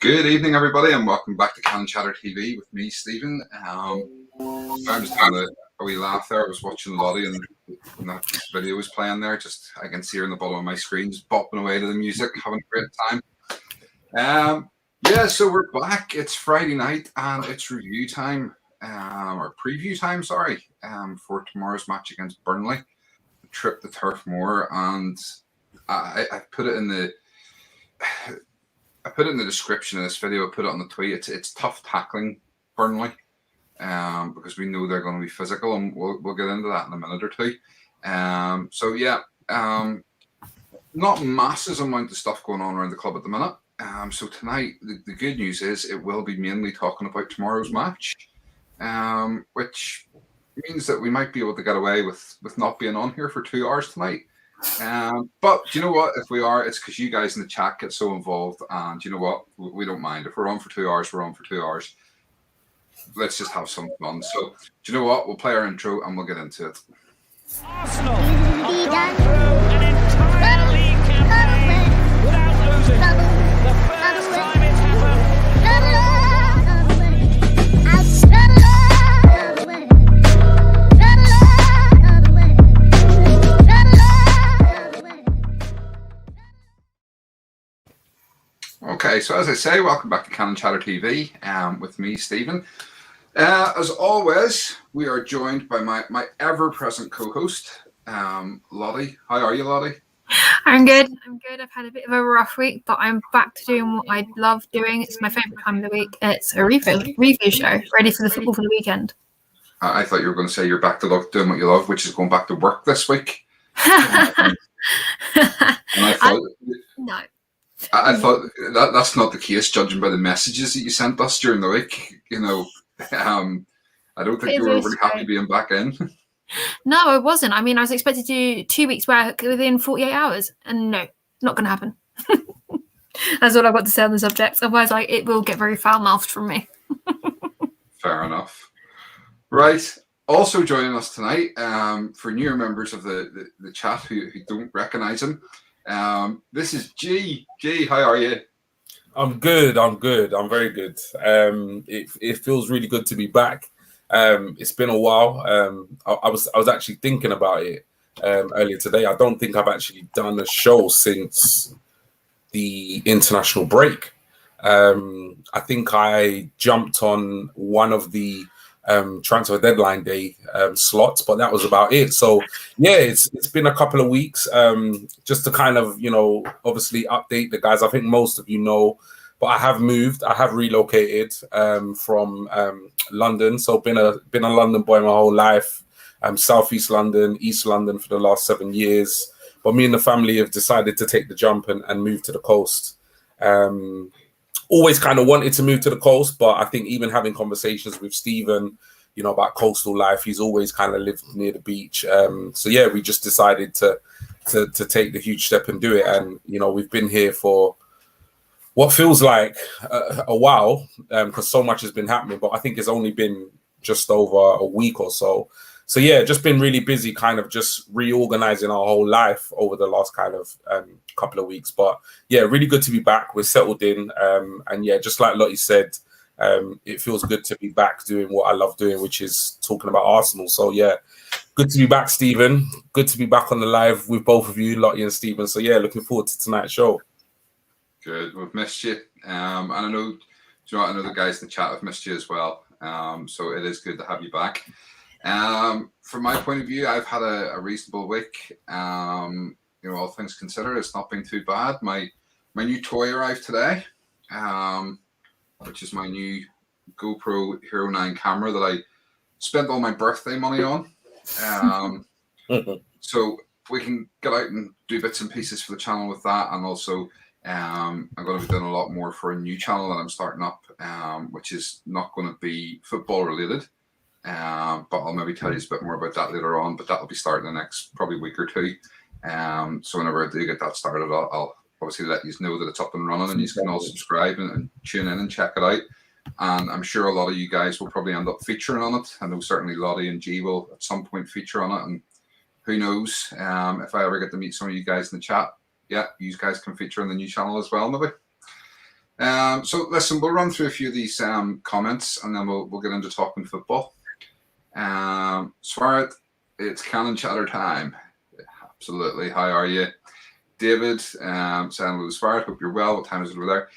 Good evening, everybody, and welcome back to Untitled Chatter TV with me, Stephen. I'm just having a wee laugh there. I was watching Lottie, and that video was playing there. Just I can see her in the bottom of my screen, just bopping away to the music, having a great time. Yeah, so we're back. It's Friday night, and it's review time, or preview time, sorry, for tomorrow's match against Burnley, the trip to Turf Moor, and I put it in the. I put it in the description of this video. I put it on the tweet. It's tough tackling Burnley, because we know they're going to be physical, and we'll get into that in a minute or two. So yeah, not masses amount of stuff going on around the club at the minute. So tonight, the good news is it will be mainly talking about tomorrow's match, which means that we might be able to get away with not being on here for 2 hours tonight. But do you know what? If we are, it's because you guys in the chat get so involved, and you know what? We don't mind. If we're on for 2 hours, we're on for 2 hours. Let's just have some fun. So, do you know what? We'll play our intro and we'll get into it. Arsenal have gone through an entire league campaign without losing. The first time it's happened. Okay, so as I say, welcome back to Untitled Chatter TV with me, Stephen. As always, we are joined by my ever-present co-host, Lottie. How are you, Lottie? I'm good. I've had a bit of a rough week, but I'm back to doing what I love doing. It's my favourite time of the week. It's a review show, ready for the football for the weekend. I thought you were going to say you're back to doing what you love, which is going back to work this week. No. I thought that's not the case, judging by the messages that you sent us during the week. You know, I don't think you were really happy being back in. No, I wasn't. I mean, I was expected to do 2 weeks work within 48 hours, and no, not going to happen. That's all I've got to say on the subject. Otherwise, it will get very foul-mouthed from me. Fair enough. Right. Also joining us tonight, for newer members of the chat who don't recognise him, this is G. G, how are you? I'm good. I'm very good. It feels really good to be back. It's been a while. I was actually thinking about it earlier today. I don't think I've actually done a show since the international break. I think I jumped on one of the transfer deadline day slots, but that was about it. So yeah, it's been a couple of weeks, just to kind of, obviously update the guys. I think most of you know, but I have moved. I have relocated from London. So been a London boy my whole life. Southeast London, East London for the last 7 years. But me and the family have decided to take the jump and move to the coast. Always kind of wanted to move to the coast, but I think even having conversations with Stephen, about coastal life, he's always kind of lived near the beach. So yeah, we just decided to take the huge step and do it. And, we've been here for what feels like a while, because so much has been happening, but I think it's only been just over a week or so. So yeah, just been really busy kind of just reorganizing our whole life over the last kind of couple of weeks. But yeah, really good to be back. We're settled in. And yeah, just like Lottie said, it feels good to be back doing what I love doing, which is talking about Arsenal. So yeah, good to be back, Stephen. Good to be back on the live with both of you, Lottie and Stephen. So yeah, looking forward to tonight's show. Good. We've missed you. And I know the guys in the chat have missed you as well. So it is good to have you back. From my point of view, I've had a reasonable week. All things considered, it's not been too bad. My new toy arrived today, which is my new GoPro Hero 9 camera that I spent all my birthday money on. So we can get out and do bits and pieces for the channel with that, and also I'm going to be doing a lot more for a new channel that I'm starting up, which is not going to be football related. But I'll maybe tell you a bit more about that later on. But that'll be starting the next probably week or two. So whenever I do get that started, I'll obviously let you know that it's up and running, and you can all subscribe and tune in and check it out. And I'm sure a lot of you guys will probably end up featuring on it. I know certainly Lottie and G will at some point feature on it, and who knows, if I ever get to meet some of you guys in the chat, yeah, you guys can feature on the new channel as well, maybe. So listen, we'll run through a few of these comments, and then we'll get into talking football. Swear it, it's Canon Chatter time. Absolutely. How are you, David? Saying hello, Swear it. Hope you're well. What time is it over there?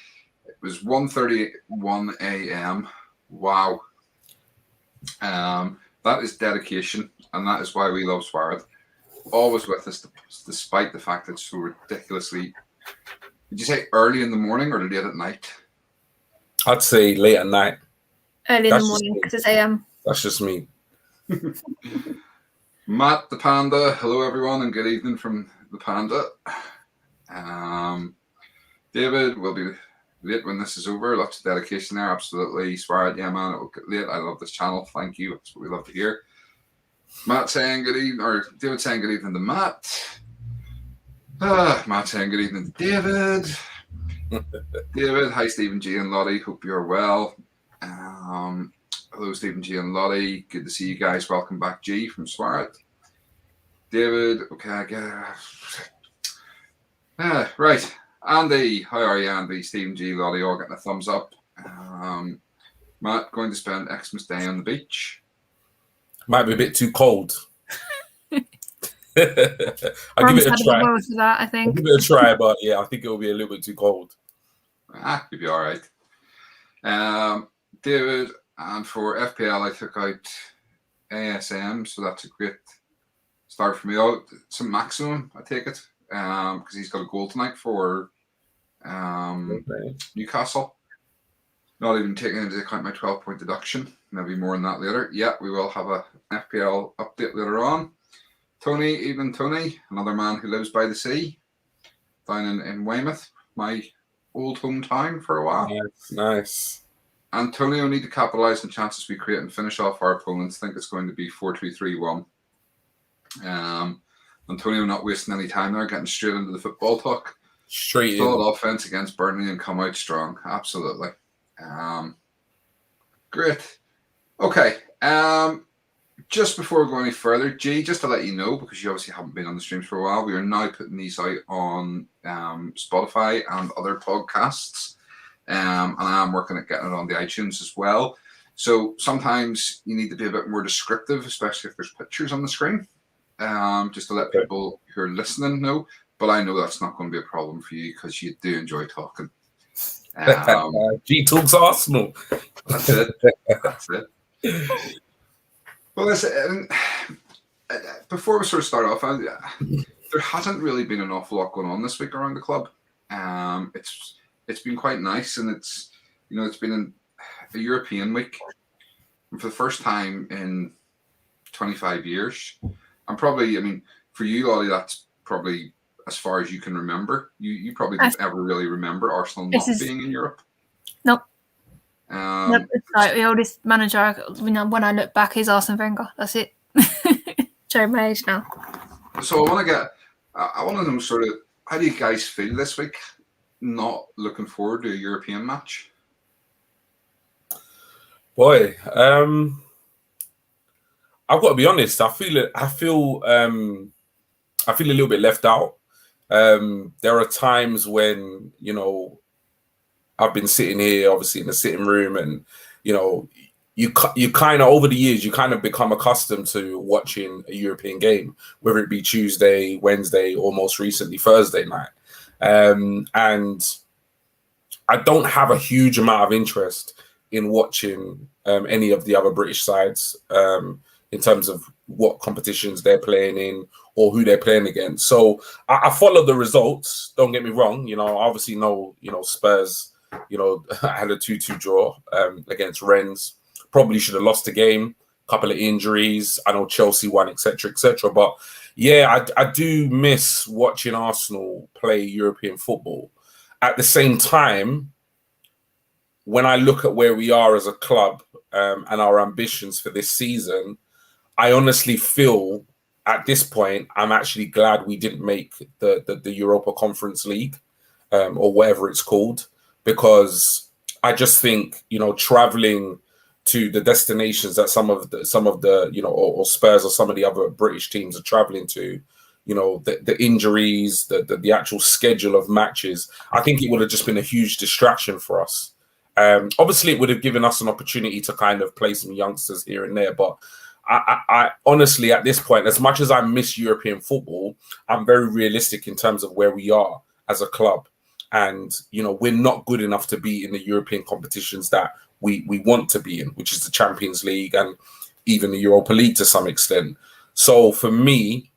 It was 1:31 a.m. Wow. That is dedication, and that is why we love Swear it. Always with us, despite the fact that it's so ridiculously. Did you say early in the morning or late at night? I'd say late at night. Early in the morning because it's AM. That's just me. Matt the Panda, hello everyone, and good evening from the Panda. David will be late when this is over. Lots of dedication there, absolutely. Swear it, yeah, man, it will get late. I love this channel. Thank you. That's what we love to hear. Matt saying good evening, or David saying good evening to Matt. Matt saying good evening to David. David, hi Stephen G and Lottie. Hope you're well. Hello Stephen G and Lottie. Good to see you guys. Welcome back, G from Swear it. David, okay, right. Andy, how are you, Andy? Stephen G, Lottie, all getting a thumbs up. Matt, going to spend Xmas Day on the beach. Might be a bit too cold. I'll give it a try. For that, I think. I'll give it a try, but yeah, I think it will be a little bit too cold. You'll be all right. David, and for FPL, I took out ASM, so that's a great start for me. Oh, it's a maximum, I take it, because he's got a goal tonight for Newcastle. Not even taking into account my 12-point deduction. Maybe more on that later. Yeah, we will have an FPL update later on. Tony, even Tony, another man who lives by the sea, down in Weymouth, my old hometown for a while. Nice. Antonio need to capitalise on chances we create and finish off our opponents. I think it's going to be 4-2-3-1. Antonio not wasting any time there, getting straight into the football talk. Straight solid offense against Burnley and come out strong. Absolutely. Great. Okay. Just before we go any further, G, just to let you know, because you obviously haven't been on the streams for a while, we are now putting these out on Spotify and other podcasts. And I am working at getting it on the iTunes as well. So sometimes you need to be a bit more descriptive, especially if there's pictures on the screen, just to let people who are listening know. But I know that's not going to be a problem for you because you do enjoy talking. G talks Arsenal. That's it. That's it. Well, listen, before we sort of start off, there hasn't really been an awful lot going on this week around the club. It's been quite nice, and it's been a European week. And for the first time in 25 years, and probably, I mean, for you, Ollie, that's probably as far as you can remember. You probably don't ever really remember Arsenal not being in Europe. Nope. Nope, it's like the oldest manager. When I look back, is Arsene Wenger. That's it. Showing my age now. So I want to know sort of, how do you guys feel this week? Not looking forward to a European match. Boy, I've got to be honest. I feel a little bit left out. There are times when, I've been sitting here, obviously in the sitting room, and you kind of, over the years, you kind of become accustomed to watching a European game, whether it be Tuesday, Wednesday, or most recently Thursday night. And I don't have a huge amount of interest in watching any of the other British sides in terms of what competitions they're playing in or who they're playing against. So I follow the results. Don't get me wrong. I obviously know, Spurs, had a 2-2 draw against Rennes. Probably should have lost the game. Couple of injuries. I know Chelsea won, etc., etc. But yeah, I do miss watching Arsenal play European football. At the same time, when I look at where we are as a club and our ambitions for this season, I honestly feel at this point, I'm actually glad we didn't make the Europa Conference League or whatever it's called, because I just think, traveling to the destinations that some of the or Spurs or some of the other British teams are traveling to, the injuries, the actual schedule of matches, I think it would have just been a huge distraction for us. Obviously, it would have given us an opportunity to kind of play some youngsters here and there. But I honestly, at this point, as much as I miss European football, I'm very realistic in terms of where we are as a club. And, we're not good enough to be in the European competitions that we want to be in, which is the Champions League and even the Europa League to some extent. So for me,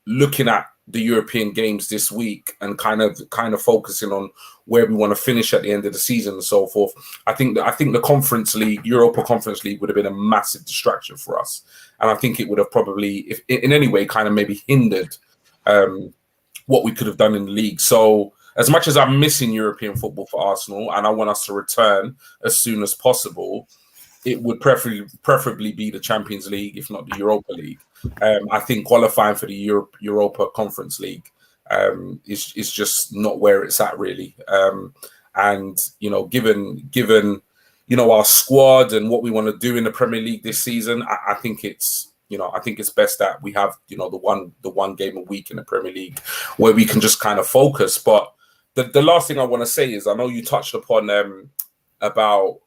looking at the European games this week and kind of focusing on where we want to finish at the end of the season and so forth, I think the Conference League, Europa Conference League, would have been a massive distraction for us, and I think it would have probably, if in any way, kind of maybe hindered what we could have done in the league. So as much as I'm missing European football for Arsenal, and I want us to return as soon as possible, it would preferably be the Champions League, if not the Europa League. I think qualifying for the Europa Conference League is just not where it's at, really. And given our squad and what we want to do in the Premier League this season, I think it's best that we have the one game a week in the Premier League where we can just kind of focus. But the last thing I want to say is, I know you touched upon about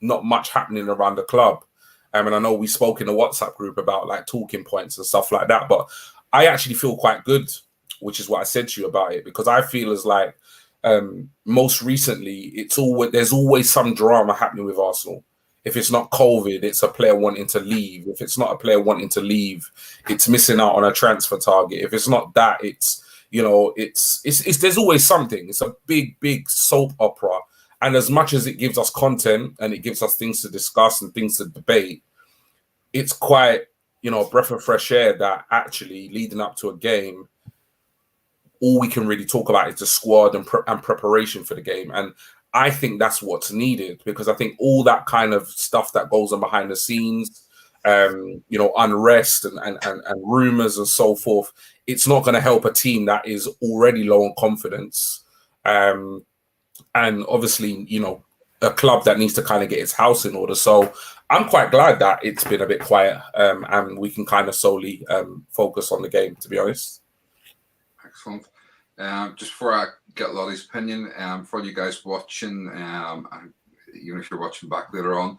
not much happening around the club. And I know we spoke in the WhatsApp group about like talking points and stuff like that. But I actually feel quite good, which is what I said to you about it, because I feel as like most recently there's always some drama happening with Arsenal. If it's not COVID, it's a player wanting to leave. If it's not a player wanting to leave, it's missing out on a transfer target. If it's not that, it's there's always something. It's a big soap opera. And as much as it gives us content and it gives us things to discuss and things to debate, it's quite, a breath of fresh air that actually leading up to a game, all we can really talk about is the squad and preparation for the game. And I think that's what's needed, because I think all that kind of stuff that goes on behind the scenes, unrest and rumors and so forth, it's not going to help a team that is already low on confidence. And obviously, a club that needs to kind of get its house in order. So I'm quite glad that it's been a bit quiet and we can kind of solely focus on the game, to be honest. Excellent. Just before I get Lottie's opinion, for all you guys watching, and even if you're watching back later on,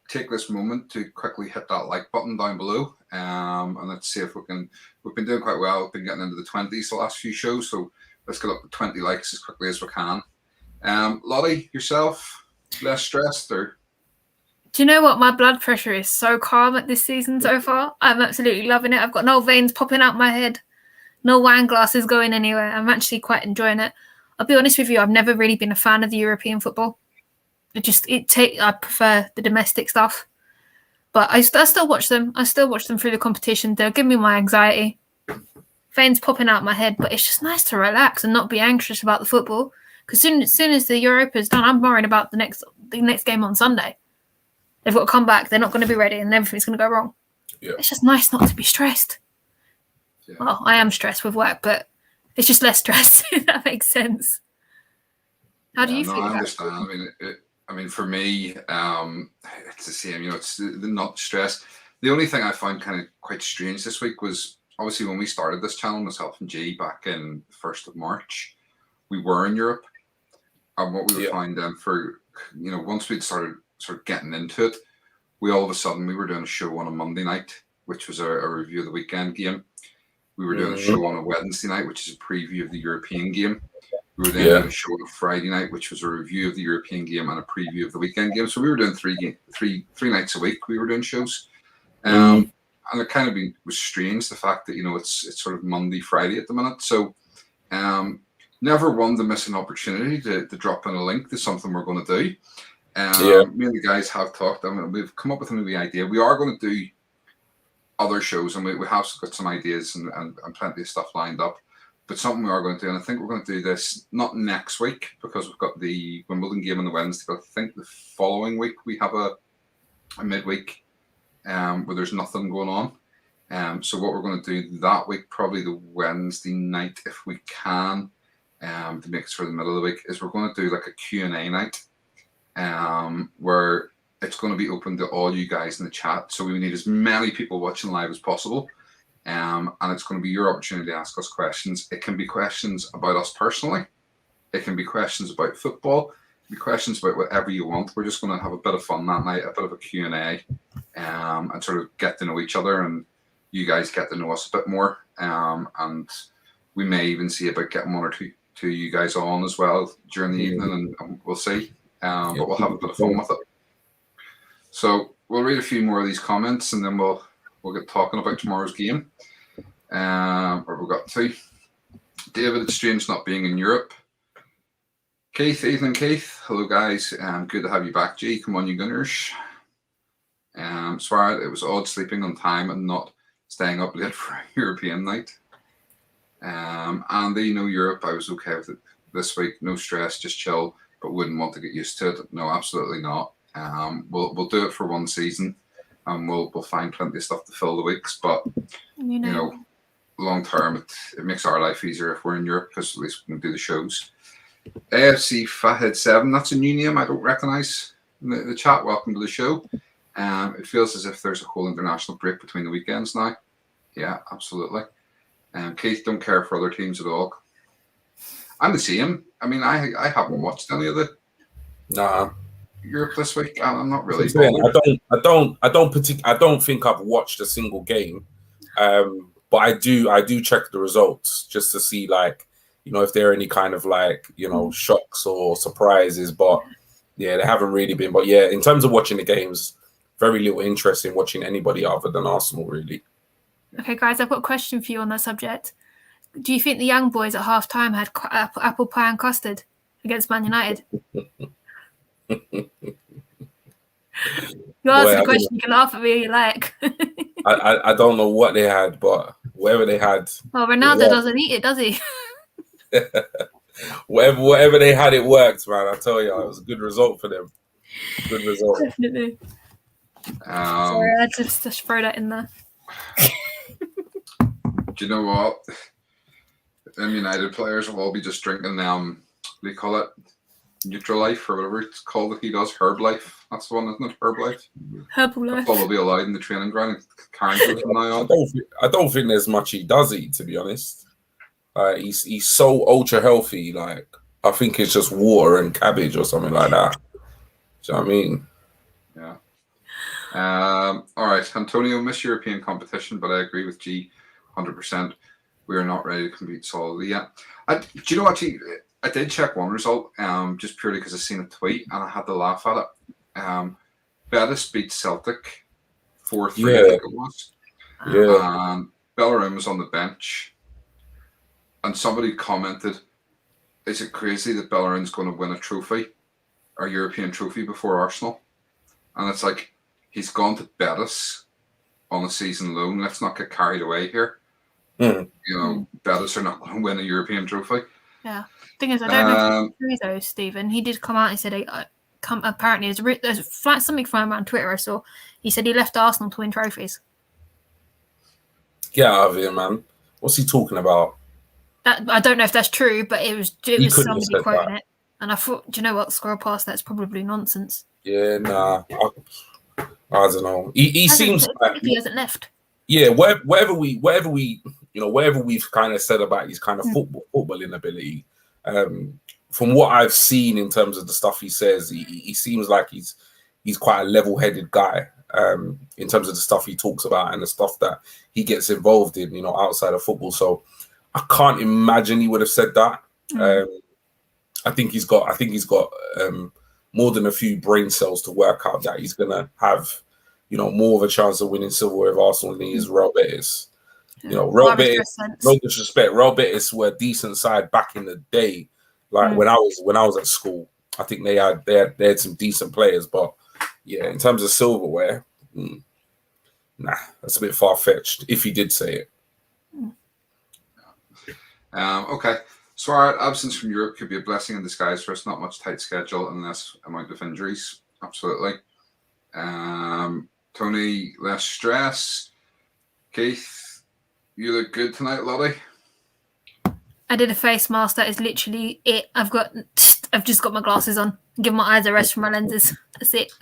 take this moment to quickly hit that like button down below. And let's see if we've been doing quite well. We've been getting into the 20s the last few shows. So let's get up to 20 likes as quickly as we can. Lottie, yourself, less stressed, or? Do you know what? My blood pressure is so calm at this season so far. I'm absolutely loving it. I've got no veins popping out my head, no wine glasses going anywhere. I'm actually quite enjoying it. I'll be honest with you, I've never really been a fan of the European football. I prefer the domestic stuff. But I still watch them. I still watch them through the competition. They'll give me my anxiety. Veins popping out my head, but it's just nice to relax and not be anxious about the football. Because soon as the Europa's done, I'm worrying about the next game on Sunday. They've got to come back. They're not going to be ready, and everything's going to go wrong. Yeah. It's just nice not to be stressed. Yeah. Well, I am stressed with work, but it's just less stress. If that makes sense. How do you feel? I understand. I mean, for me, it's the same. It's not stress. The only thing I found kind of quite strange this week was obviously when we started this channel, myself and G, back in the 1st of March, we were in Europe. And what we would find then once we'd started sort of getting into it, we all of a sudden, we were doing a show on a Monday night, which was a review of the weekend game. We were doing a show on a Wednesday night, which is a preview of the European game. We were then doing a show on a Friday night, which was a review of the European game and a preview of the weekend game. So we were doing three nights a week. We were doing shows. And it kind of was strange, the fact that, it's sort of Monday, Friday at the minute. So never one to miss an opportunity to drop in a link to something we're going to do. Me and the guys have talked. We've come up with a movie idea. We are going to do other shows, and we have got some ideas and plenty of stuff lined up. But something we are going to do, and I think we're going to do this not next week because we've got the Wimbledon game on the Wednesday, but I think the following week we have a midweek where there's nothing going on. So what we're going to do that week, probably the Wednesday night, if we can, to make it for the middle of the week, is we're going to do like a Q&A night where it's going to be open to all you guys in the chat. So we need as many people watching live as possible. And it's going to be your opportunity to ask us questions. It can be questions about us personally. It can be questions about football. It can be questions about whatever you want. We're just going to have a bit of fun that night, a bit of a Q&A, and sort of get to know each other, and you guys get to know us a bit more. And we may even see about getting one or two of you guys on as well during the evening, and we'll see. But we'll have a bit of fun with it. So we'll read a few more of these comments, and then we'll get talking about tomorrow's game. Where we got to. David, it's strange not being in Europe. Keith, evening Keith. Hello guys. Good to have you back, G. Come on, you Gunners. Swear it was odd sleeping on time and not staying up late for a European night. Andy, no Europe. I was okay with it this week. No stress, just chill, but wouldn't want to get used to it. No, absolutely not. We'll do it for one season, and we'll find plenty of stuff to fill the weeks. But you know, long term, it makes our life easier if we're in Europe, because at least we can do the shows. AFC Fathead 7. That's a new name I don't recognise in the chat. Welcome to the show. It feels as if there's a whole international break between the weekends now. Yeah, absolutely. Keith, don't care for other teams at all. I'm the same. I mean, I haven't watched any of the Europe this week. I'm not really. I don't think I've watched a single game, but I do check the results just to see, like, you know, if there are any kind of, like, you know, shocks or surprises. But yeah, they haven't really been. But yeah, in terms of watching the games, very little interest in watching anybody other than Arsenal, really. Okay, guys, I've got a question for you on that subject. Do you think the young boys at half time had apple pie and custard against Man United? You ask the question, you can laugh at me if you like. I don't know what they had, but whatever they had. Well, Ronaldo doesn't eat it, does he? whatever they had, it worked, man. I tell you, it was a good result for them. Good result. Definitely. Sorry, I just throw that in there. Do you know what? Them United players will all be just drinking what do you call it? Neutral Life or whatever it's called that he does. Herb Life. That's the one, isn't it? Herb Life. Herbal Life. That's all will be allowed in the training ground. From now on. I don't think there's much he does eat, to be honest. He's so ultra healthy. Like, I think it's just water and cabbage or something like that. Do you know what I mean? Yeah. All right, Antonio, miss European competition, but I agree with G 100%. We are not ready to compete solidly yet. Do you know, actually, I did check one result, just purely because I seen a tweet and I had to laugh at it. Betis beat Celtic 4-3, I think it was. Yeah. Bellerin was on the bench, and somebody commented, "Is it crazy that Bellerin's going to win a trophy, a European trophy, before Arsenal?" And it's like, he's gone to Betis on a season loan. Let's not get carried away here. You know, Betis are not going to win a European trophy. Yeah. Thing is, I don't know if it's true though, Stephen. He did come out and said, apparently, there's something from him on Twitter I saw. He said he left Arsenal to win trophies. Get out of here, man. What's he talking about? I don't know if that's true, but it was somebody quoting it. And I thought, do you know what? Scroll past that's probably nonsense. Yeah, nah. I don't know. He seems like he hasn't left. Yeah, whatever we've kind of said about his kind of footballing ability, from what I've seen in terms of the stuff he says, he seems like he's quite a level-headed guy in terms of the stuff he talks about and the stuff that he gets involved in, you know, outside of football. So I can't imagine he would have said that. I think he's got more than a few brain cells to work out that he's gonna have, you know, more of a chance of winning silverware with Arsenal than he is Real Betis. You know, Real Betis, no disrespect, Real Betis were a decent side back in the day. Like when I was at school, I think they had some decent players, but yeah, in terms of silverware, nah, that's a bit far fetched. If he did say it. Okay. So our absence from Europe could be a blessing in disguise for us. Not much tight schedule and less amount of injuries. Absolutely. Tony, less stress. Keith, you look good tonight, Lottie. I did a face mask. That is literally it. I've just got my glasses on. Give my eyes a rest from my lenses. That's it.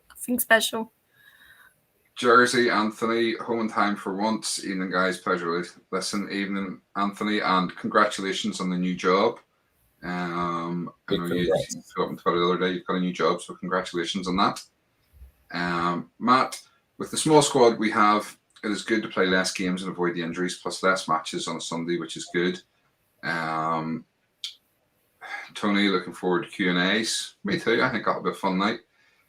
Nothing special. Jersey, Anthony, home in time for once. Evening, guys. Pleasure to listen. Evening, Anthony, and congratulations on the new job. I know you threw up on Twitter the other day. You've got a new job, so congratulations on that. Matt, with the small squad we have, it is good to play less games and avoid the injuries, plus less matches on a Sunday, which is good. Tony, looking forward to Q&As. Me too. I think that'll be a fun night.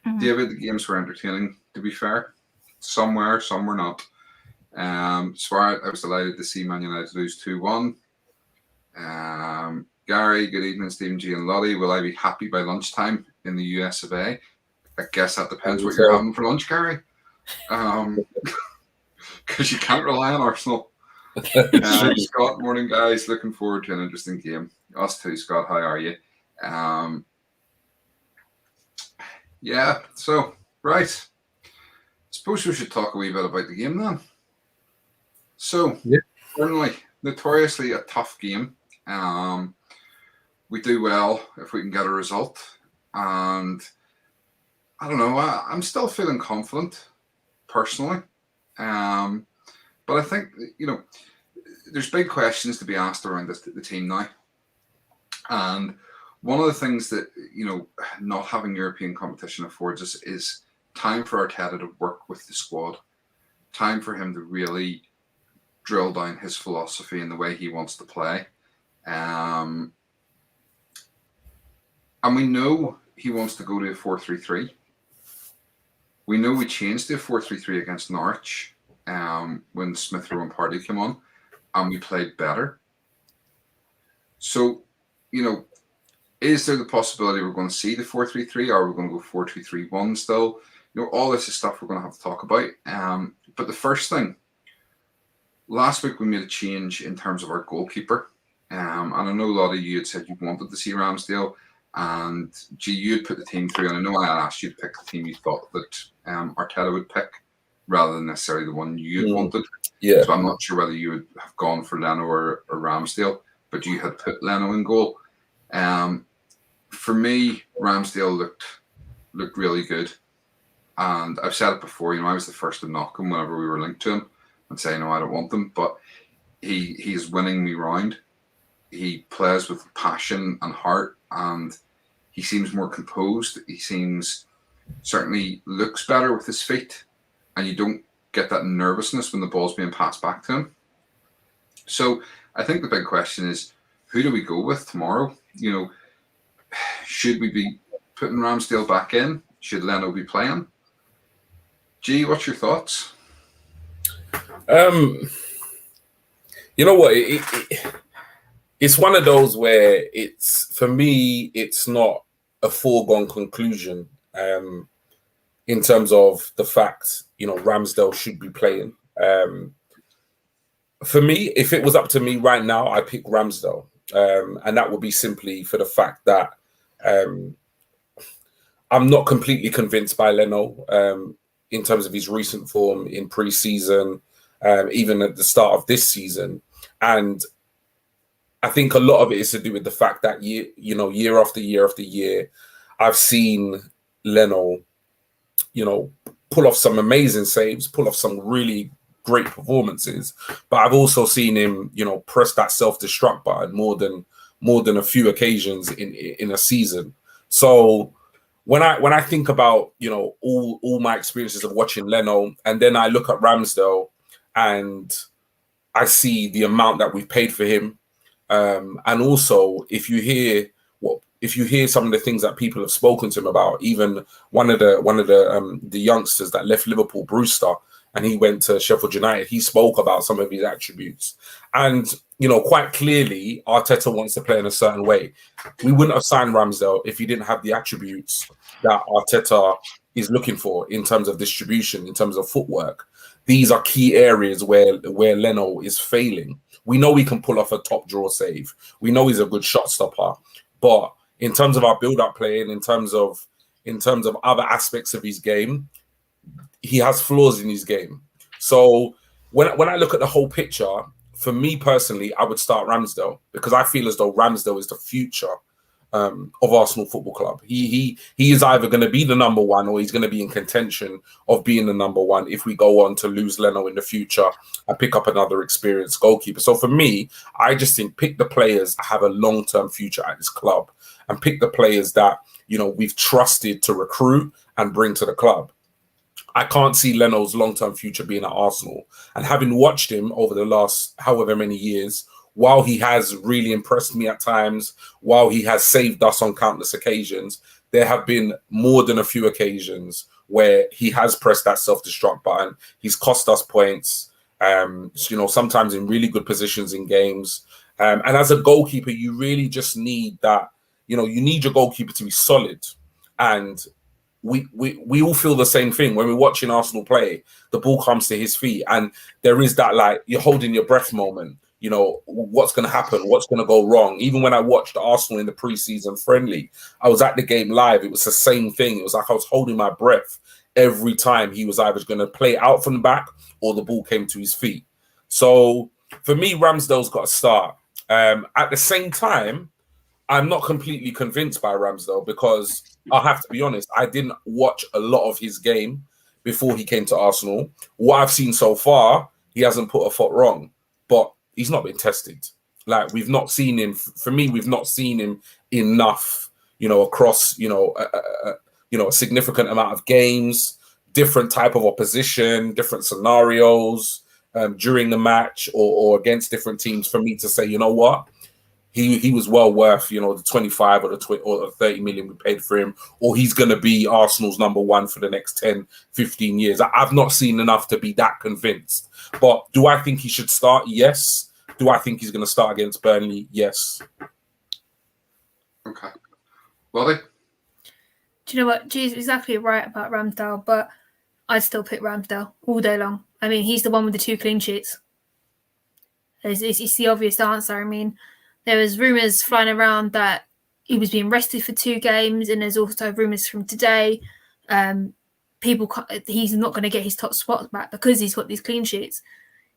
Mm-hmm. David, the games were entertaining, to be fair. Some were not. Swart, I was delighted to see Man United lose 2-1. Gary, good evening, Stephen G and Lottie. Will I be happy by lunchtime in the US of A? I guess that depends what you're having for lunch, Gary. Because you can't rely on Arsenal. Scott, morning, guys. Looking forward to an interesting game. Us too, Scott. How are you? Yeah, so, right. Suppose we should talk a wee bit about the game then. So, Burnley, notoriously a tough game. We do well if we can get a result. And I don't know, I'm still feeling confident, personally. But I think, there's big questions to be asked around the team now. And one of the things that, not having European competition affords us is time for Arteta to work with the squad. Time for him to really drill down his philosophy and the way he wants to play. And we know he wants to go to a 4-3-3. We know we changed to a 4-3-3 against Norwich when Smith Rowe and Partey came on, and we played better. So, is there the possibility we're going to see the 4-3-3, or are we going to go 4-2-3-1 still? All this is stuff we're going to have to talk about. But the first thing, last week we made a change in terms of our goalkeeper. And I know a lot of you had said you wanted to see Ramsdale, and you had put the team through, and I know I asked you to pick the team you thought that Arteta would pick, rather than necessarily the one you had wanted. Yeah. So I'm not sure whether you would have gone for Leno or Ramsdale, but you had put Leno in goal. For me, Ramsdale looked really good. And I've said it before, I was the first to knock him whenever we were linked to him and say, no, I don't want them. But he's winning me round. He plays with passion and heart, and he seems more composed. He certainly looks better with his feet, and you don't get that nervousness when the ball's being passed back to him. So I think the big question is, who do we go with tomorrow? Should we be putting Ramsdale back in? Should Leno be playing? G, what's your thoughts? You know what? It's one of those where for me, it's not a foregone conclusion in terms of the fact, Ramsdale should be playing. For me, if it was up to me right now, I pick Ramsdale. And that would be simply for the fact that I'm not completely convinced by Leno in terms of his recent form in pre-season, even at the start of this season. And I think a lot of it is to do with the fact that year after year after year, I've seen Leno, pull off some amazing saves, pull off some really great performances, but I've also seen him, press that self-destruct button more than a few occasions in a season. So when I think about all my experiences of watching Leno, and then I look at Ramsdale and I see the amount that we've paid for him, and also if you hear some of the things that people have spoken to him about, even one of the youngsters that left Liverpool, Brewster, and he went to Sheffield United, he spoke about some of his attributes. And, quite clearly, Arteta wants to play in a certain way. We wouldn't have signed Ramsdale if he didn't have the attributes that Arteta is looking for in terms of distribution, in terms of footwork. These are key areas where Leno is failing. We know he can pull off a top draw save. We know he's a good shot stopper. But in terms of our build-up play and in terms of other aspects of his game, he has flaws in his game. So when I look at the whole picture, for me personally, I would start Ramsdale because I feel as though Ramsdale is the future of Arsenal Football Club. He is either going to be the number one or he's going to be in contention of being the number one if we go on to lose Leno in the future and pick up another experienced goalkeeper. So for me, I just think pick the players that have a long-term future at this club and pick the players that, you know, we've trusted to recruit and bring to the club. I can't see Leno's long-term future being at Arsenal. And having watched him over the last however many years, while he has really impressed me at times, while he has saved us on countless occasions, there have been more than a few occasions where he has pressed that self-destruct button. He's cost us points, you know, sometimes in really good positions in games. And as a goalkeeper, you really just need that, you know, you need your goalkeeper to be solid. And we all feel the same thing when we're watching Arsenal play. The ball comes to his feet and there is that, like, you're holding your breath moment. You know, what's going to happen? What's going to go wrong? Even when I watched Arsenal in the pre-season friendly, I was at the game live. It was the same thing. It was like I was holding my breath every time he was either going to play out from the back or the ball came to his feet. So for me, Ramsdale's got to start. At the same time, I'm not completely convinced by Ramsdale because I'll have to be honest, I didn't watch a lot of his game before he came to Arsenal. What I've seen so far, he hasn't put a foot wrong, but he's not been tested. Like, we've not seen him. For me, we've not seen him enough, you know, across, you know, a significant amount of games, different type of opposition, different scenarios during the match or against different teams for me to say, you know what, he was well worth, you know, the 25 or the 30 million we paid for him, or he's going to be Arsenal's number one for the next 10, 15 years. I've not seen enough to be that convinced. But do I think he should start? Yes. Do I think he's going to start against Burnley? Yes. Okay. Lottie? Do you know what? G's exactly right about Ramsdale, but I'd still pick Ramsdale all day long. I mean, he's the one with the 2 clean sheets. It's the obvious answer. I mean, there was rumours flying around that he was being rested for 2 games, and there's also rumours from today. He's not going to get his top spot back because he's got these clean sheets.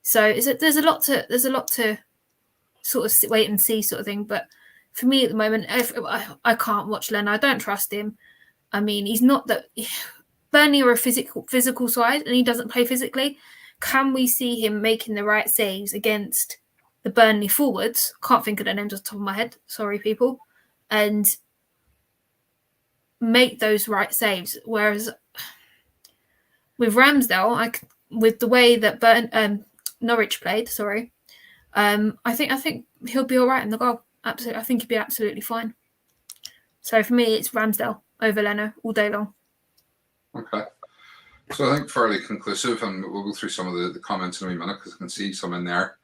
So there's a lot to sort of wait and see sort of thing. But for me at the moment, I can't watch Leno. I don't trust him. I mean, he's not that. Burnley are a physical side, and he doesn't play physically. Can we see him making the right saves against the Burnley forwards? Can't think of their names off the top of my head. Sorry, people. And make those right saves. Whereas with Ramsdale, with the way that Norwich played, I think he'll be all right in the goal. Absolutely, I think he'll be absolutely fine. So for me, it's Ramsdale over Leno all day long. Okay. So I think fairly conclusive, and we'll go through some of the comments in a wee minute because I can see some in there.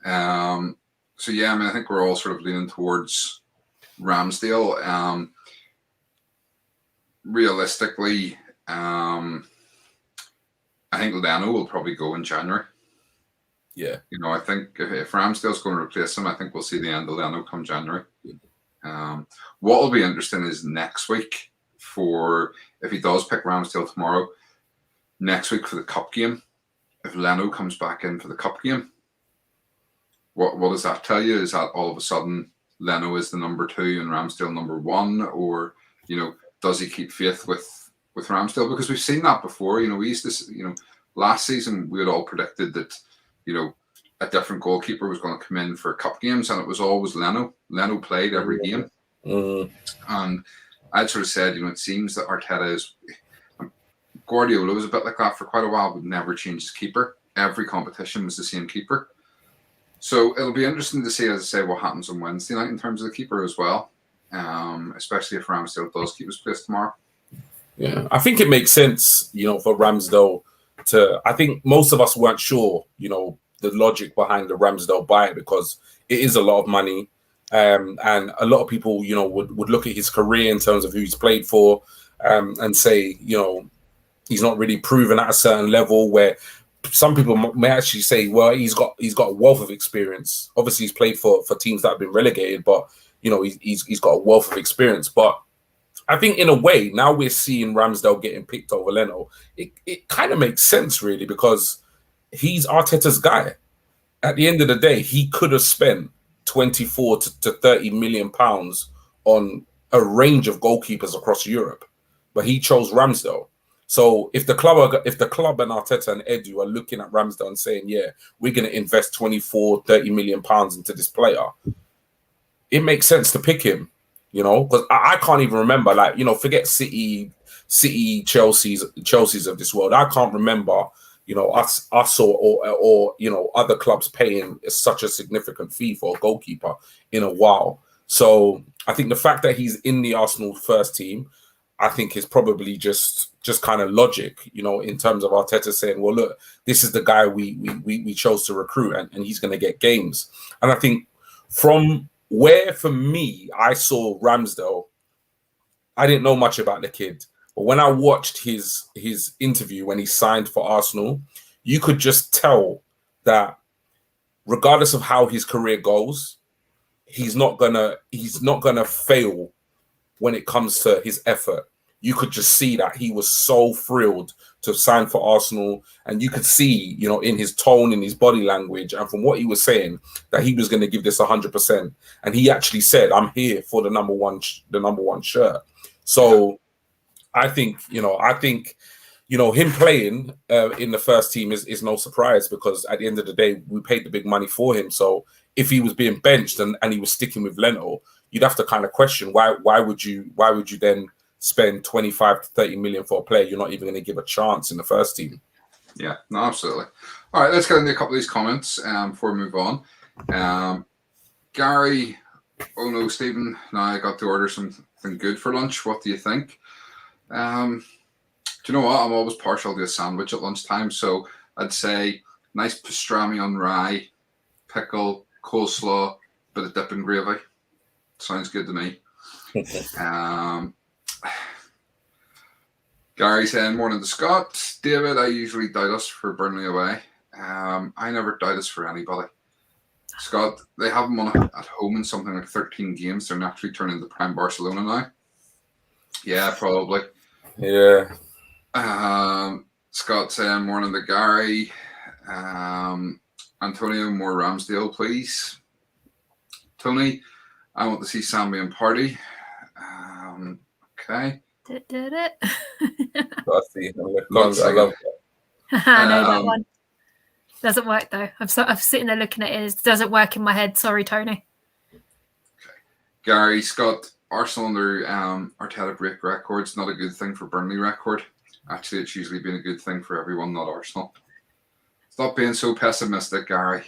So yeah, I mean, I think we're all sort of leaning towards Ramsdale. Realistically, I think Leno will probably go in January. Yeah. You know, I think if Ramsdale's going to replace him, I think we'll see the end of Leno come January. What will be interesting is next week if he does pick Ramsdale tomorrow, next week for the cup game, if Leno comes back in for the cup game, what does that tell you? Is that all of a sudden Leno is the number 2 and Ramsdale number 1, or, you know, does he keep faith with Ramsdale? Because we've seen that before. You know, we used to, you know, last season we had all predicted that, you know, a different goalkeeper was going to come in for cup games, and it was always Leno. Leno played every game, and I'd sort of said, you know, it seems that Arteta is. Guardiola was a bit like that for quite a while, but never changed his keeper. Every competition was the same keeper. So it'll be interesting to see, as I say, what happens on Wednesday night in terms of the keeper as well, especially if Ramsdale does keep his place tomorrow. Yeah, I think it makes sense, you know, for Ramsdale to. I think most of us weren't sure, you know, the logic behind the Ramsdale buy because it is a lot of money, and a lot of people, you know, would look at his career in terms of who he's played for, and say, you know, he's not really proven at a certain level. Where some people may actually say, well, he's got a wealth of experience. Obviously, he's played for teams that have been relegated, but you know, he's got a wealth of experience. But I think in a way, now we're seeing Ramsdale getting picked over Leno. It kind of makes sense, really, because he's Arteta's guy. At the end of the day, he could have spent 24 to 30 million pounds on a range of goalkeepers across Europe, but he chose Ramsdale. So if the club and Arteta and Edu are looking at Ramsdale and saying, yeah, we're going to invest 30 million pounds into this player, it makes sense to pick him, because I can't even remember, forget City, Chelsea's of this world. I can't remember, us or other clubs paying such a significant fee for a goalkeeper in a while. So I think the fact that he's in the Arsenal first team, I think is probably just kind of logic, in terms of Arteta saying, well, look, this is the guy we chose to recruit and he's going to get games. And I think from where, for me, I saw Ramsdale, I didn't know much about the kid. But when I watched his interview when he signed for Arsenal, you could just tell that regardless of how his career goes, he's not gonna fail when it comes to his effort. You could just see that he was so thrilled to sign for Arsenal, and you could see, in his tone, in his body language, and from what he was saying, that he was going to give this 100%. And he actually said, "I'm here for the number one shirt." So I think him playing in the first team is no surprise, because at the end of the day, we paid the big money for him. So if he was being benched and he was sticking with Leno, you'd have to kind of question why would you then spend 25 to 30 million for a player you're not even going to give a chance in the first team? Yeah, no, absolutely. All right, let's get into a couple of these comments before we move on. Gary, oh no, Stephen, now I got to order something good for lunch. What do you think? Do you know what? I'm always partial to a sandwich at lunchtime, so I'd say nice pastrami on rye, pickle, coleslaw, bit of dipping gravy. Sounds good to me. Gary saying, morning to Scott. David, I usually doubt us for Burnley away. I never doubt us for anybody. Scott, they haven't won at home in something like 13 games. They're naturally turning to prime Barcelona now. Yeah, probably. Yeah. Scott saying, morning to Gary. Antonio, more Ramsdale, please. Tony, I want to see Sambi and Party. Okay. Did it? I see. I love that. I know that one. Doesn't work though. I'm sitting there looking at it. It doesn't work in my head. Sorry, Tony. Okay. Gary, Scott, Arsenal under Arteta break records. Not a good thing for Burnley record. Actually, it's usually been a good thing for everyone, not Arsenal. Stop being so pessimistic, Gary.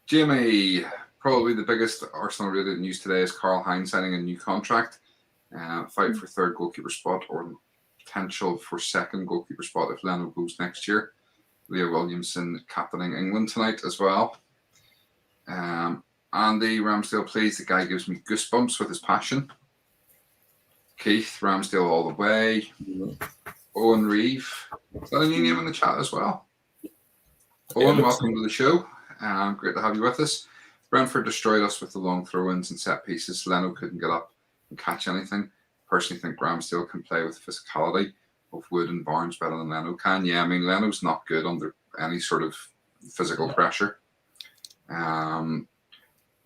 Jamie, probably the biggest Arsenal-related news today is Karl Heinz signing a new contract. Fight for third goalkeeper spot or potential for second goalkeeper spot if Leno goes next year. Leah Williamson captaining England tonight as well. Andy, Ramsdale plays. The guy gives me goosebumps with his passion. Keith, Ramsdale all the way. Owen Reeve. Is that a new name in the chat as well? Owen, welcome to the show. Great to have you with us. Brentford destroyed us with the long throw-ins and set pieces. Leno couldn't get up and catch anything. Personally think Ramsdale can play with physicality of Wood and Barnes better than Leno can. Yeah, I mean, Leno's not good under any sort of physical pressure.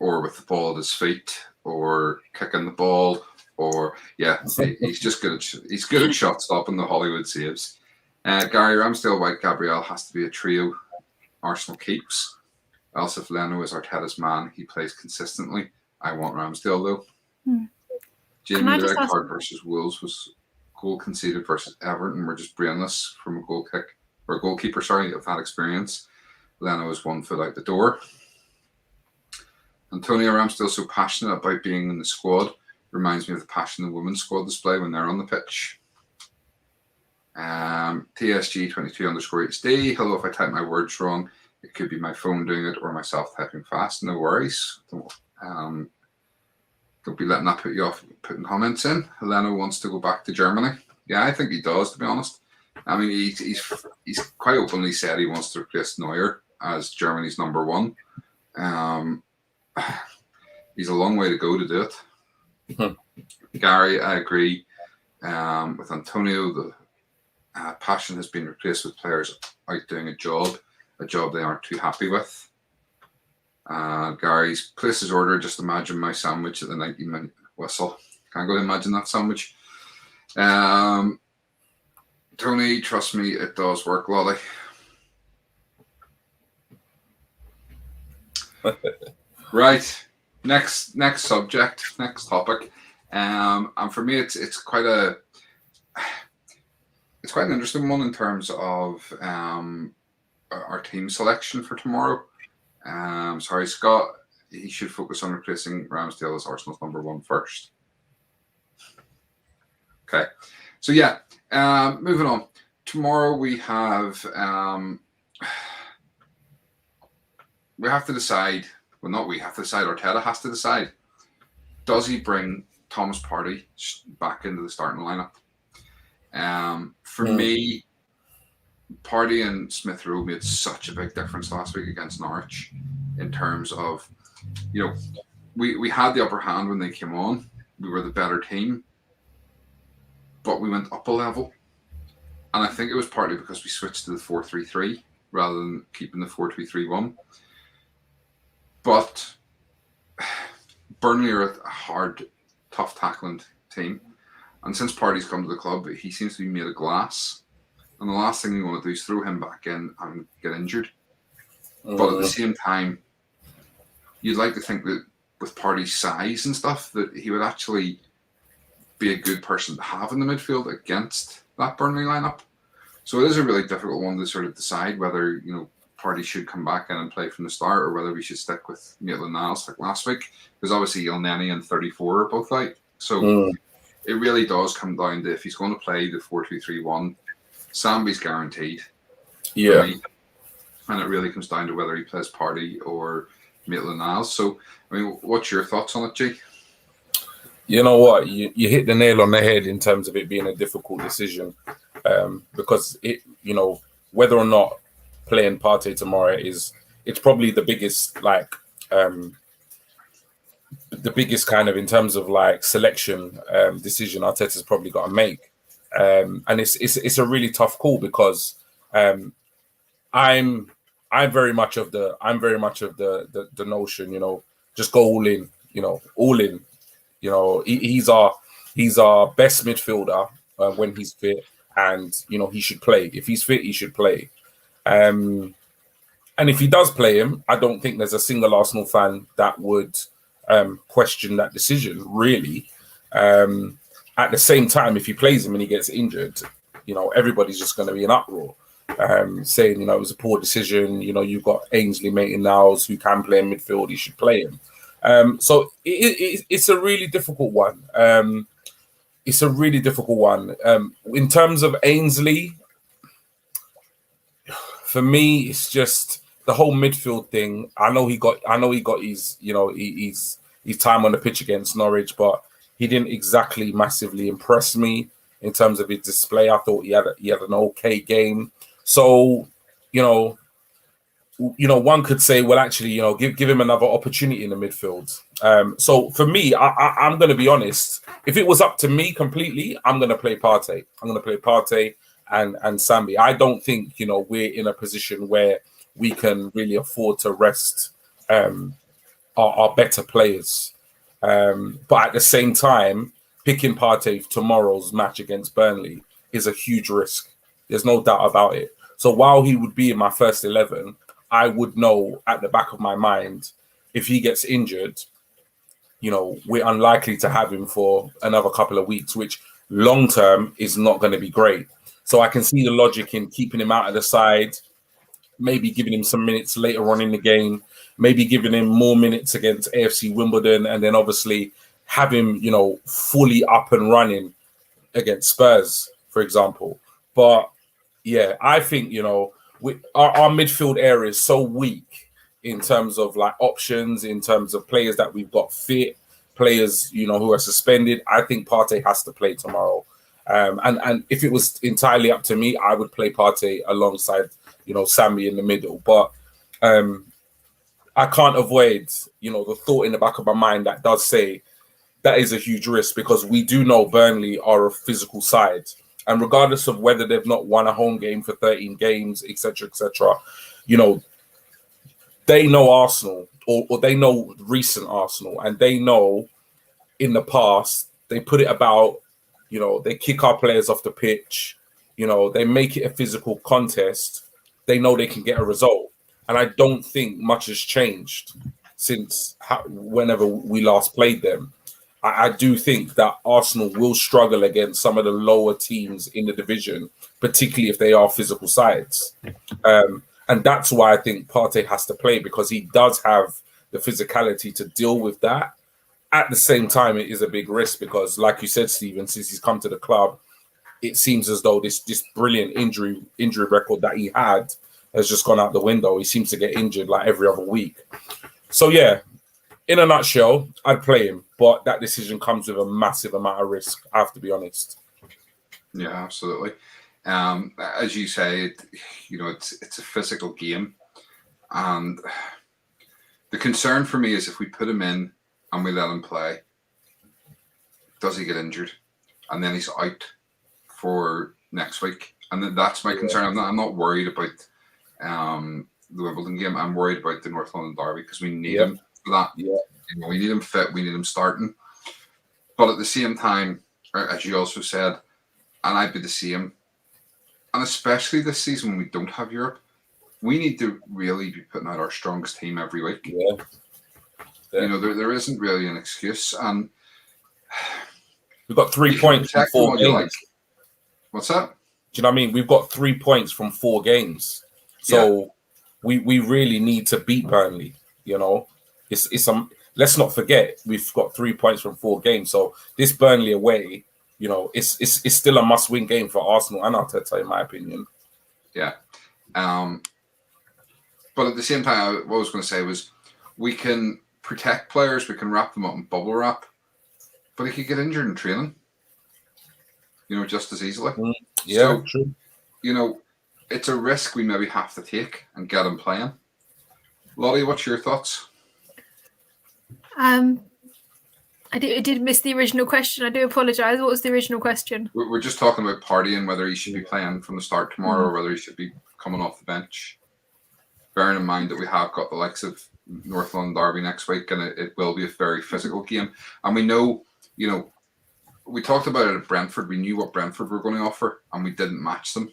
Or with the ball at his feet, or kicking the ball, or he's just good at shot stopping the Hollywood saves. Gary, Ramsdale, White, Gabriel has to be a trio Arsenal keeps. Else, if Leno is Arteta's man, he plays consistently. I want Ramsdale though. Jamie, the red card versus Wolves was goal conceded versus Everton. We're just brainless from a goalkeeper. Sorry, of that experience. Leno is 1 foot out the door. Antonio, Ramsdale so passionate about being in the squad. Reminds me of the passion the women's squad display when they're on the pitch. TSG22_HD. Hello, if I type my words wrong, it could be my phone doing it or myself typing fast. No worries. Don't be letting that put you off putting comments in. Leno wants to go back to Germany. Yeah, I think he does, to be honest. I mean, he's quite openly said he wants to replace Neuer as Germany's number one. He's a long way to go to do it. Gary, I agree with Antonio. The passion has been replaced with players out doing a job they aren't too happy with. Gary's place his order. Just imagine my sandwich at the 90-minute whistle. Can't go imagine that sandwich. Tony, trust me, it does work, Lolly. Right. Next subject, next topic. And for me, it's quite an interesting one in terms of our team selection for tomorrow. Sorry, Scott. He should focus on replacing Ramsdale as Arsenal's number 1 first. Okay. So yeah, moving on. Tomorrow we have to decide. Well, not we have to decide. Arteta has to decide. Does he bring Thomas Partey back into the starting lineup? For me, Partey and Smith Rowe made such a big difference last week against Norwich in terms of, we had the upper hand when they came on. We were the better team, but we went up a level. And I think it was partly because we switched to the 4-3-3 rather than keeping the 4-2-3-1. But Burnley are a hard, tough tackling team. And since Partey's come to the club, he seems to be made of glass. And the last thing we want to do is throw him back in and get injured. But at the same time, you'd like to think that with Partey's size and stuff, that he would actually be a good person to have in the midfield against that Burnley lineup. So it is a really difficult one to sort of decide whether, Partey should come back in and play from the start or whether we should stick with Maitland-Niles like last week. Because obviously Elneny and 34 are both out. So it really does come down to if he's going to play the 4-2-3-1, Sambi's guaranteed. Yeah. And it really comes down to whether he plays Partey or Maitland-Niles. So, what's your thoughts on it, G? You know what? You hit the nail on the head in terms of it being a difficult decision. Because whether or not playing Partey tomorrow it's probably the biggest kind of in terms of selection decision Arteta's probably got to make. And it's a really tough call because I'm very much of the notion, just go all in, all in. He's our best midfielder when he's fit, and he should play. If he's fit, he should play. And if he does play him, I don't think there's a single Arsenal fan that would question that decision, really. At the same time, if he plays him and he gets injured, everybody's just going to be in uproar, saying, it was a poor decision. You've got Ainsley Maitland-Niles who can play in midfield. He should play him. So it's a really difficult one. In terms of Ainsley, for me, it's just the whole midfield thing. I know he got his time on the pitch against Norwich, but he didn't exactly massively impress me in terms of his display. I thought he had an okay game. So, one could say, well, actually, give him another opportunity in the midfield. So for me, I'm going to be honest. If it was up to me completely, I'm going to play Partey. I'm going to play Partey and Sambi. I don't think, we're in a position where we can really afford to rest our better players. But at the same time, picking Partey for tomorrow's match against Burnley is a huge risk. There's no doubt about it. So while he would be in my first 11, I would know at the back of my mind, if he gets injured, we're unlikely to have him for another couple of weeks, which long-term is not going to be great. So I can see the logic in keeping him out of the side, maybe giving him some minutes later on in the game, maybe giving him more minutes against AFC Wimbledon, and then obviously have him, fully up and running against Spurs, for example. But yeah, I think, our midfield area is so weak in terms of options, in terms of players that we've got fit, players, who are suspended. I think Partey has to play tomorrow. And if it was entirely up to me, I would play Partey alongside, Sammy in the middle. But I can't avoid, the thought in the back of my mind that does say that is a huge risk, because we do know Burnley are a physical side. And regardless of whether they've not won a home game for 13 games, etc., they know Arsenal or they know recent Arsenal, and they know in the past they put it about, they kick our players off the pitch, they make it a physical contest. They know they can get a result, and I don't think much has changed since whenever we last played them. I do think that Arsenal will struggle against some of the lower teams in the division, particularly if they are physical sides. And that's why I think Partey has to play, because he does have the physicality to deal with that. At the same time, it is a big risk because, like you said, Stephen, since he's come to the club, it seems as though this brilliant injury record that he had has just gone out the window. He seems to get injured like every other week. So, yeah, in a nutshell, I'd play him, but that decision comes with a massive amount of risk, I have to be honest. Yeah, absolutely. As you say, it's a physical game. And the concern for me is if we put him in and we let him play, does he get injured? And then he's out for next week. And that's my concern. I'm not worried about the Wimbledon game. I'm worried about the North London derby because we need him for that. Yeah. We need him fit. We need him starting. But at the same time, as you also said, and I'd be the same, and especially this season when we don't have Europe, we need to really be putting out our strongest team every week. Yeah. There isn't really an excuse. And we've got 3 points from 4 games. Like. What's that? Do you know what I mean? We've got 3 points from 4 games. So we really need to beat Burnley. Let's not forget we've got 3 points from 4 games. So this Burnley away, it's still a must-win game for Arsenal and Arteta, in my opinion. Yeah. But at the same time, what I was going to say was we can protect players, we can wrap them up in bubble wrap, but he could get injured in training, just as easily. Yeah, so, true. It's a risk we maybe have to take and get him playing. Lottie, what's your thoughts? I did miss the original question. I do apologise. What was the original question? We're just talking about Partey and whether he should be playing from the start tomorrow or whether he should be coming off the bench. Bearing in mind that we have got the likes of North London derby next week, and it will be a very physical game. And we know, we talked about it at Brentford. We knew what Brentford were going to offer, and we didn't match them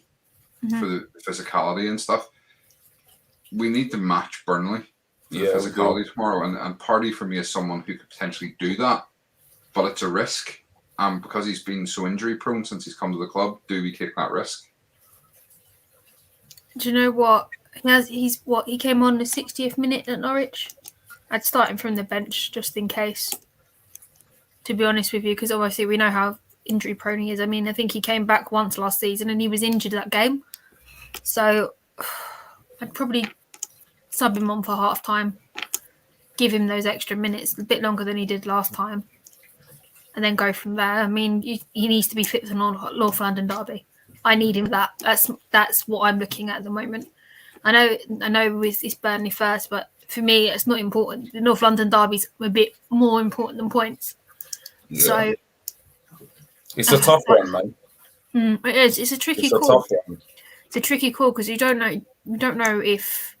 for the physicality and stuff. We need to match Burnley for the physicality tomorrow. And Partey, for me, is someone who could potentially do that, but it's a risk. Because he's been so injury prone since he's come to the club, do we take that risk? Do you know what? He came on the 60th minute at Norwich. I'd start him from the bench just in case, to be honest with you, because obviously we know how injury prone he is. I mean, I think he came back once last season and he was injured that game. So I'd probably sub him on for half time, give him those extra minutes, a bit longer than he did last time, and then go from there. I mean, he needs to be fit for North London derby. I need him that. That's what I'm looking at the moment. I know it's Burnley first, but for me, it's not important. The North London derby's a bit more important than points. Yeah. So it's a tough one, man. It is. It's a tricky call. Tough one. It's a tricky call because you don't know. We don't know if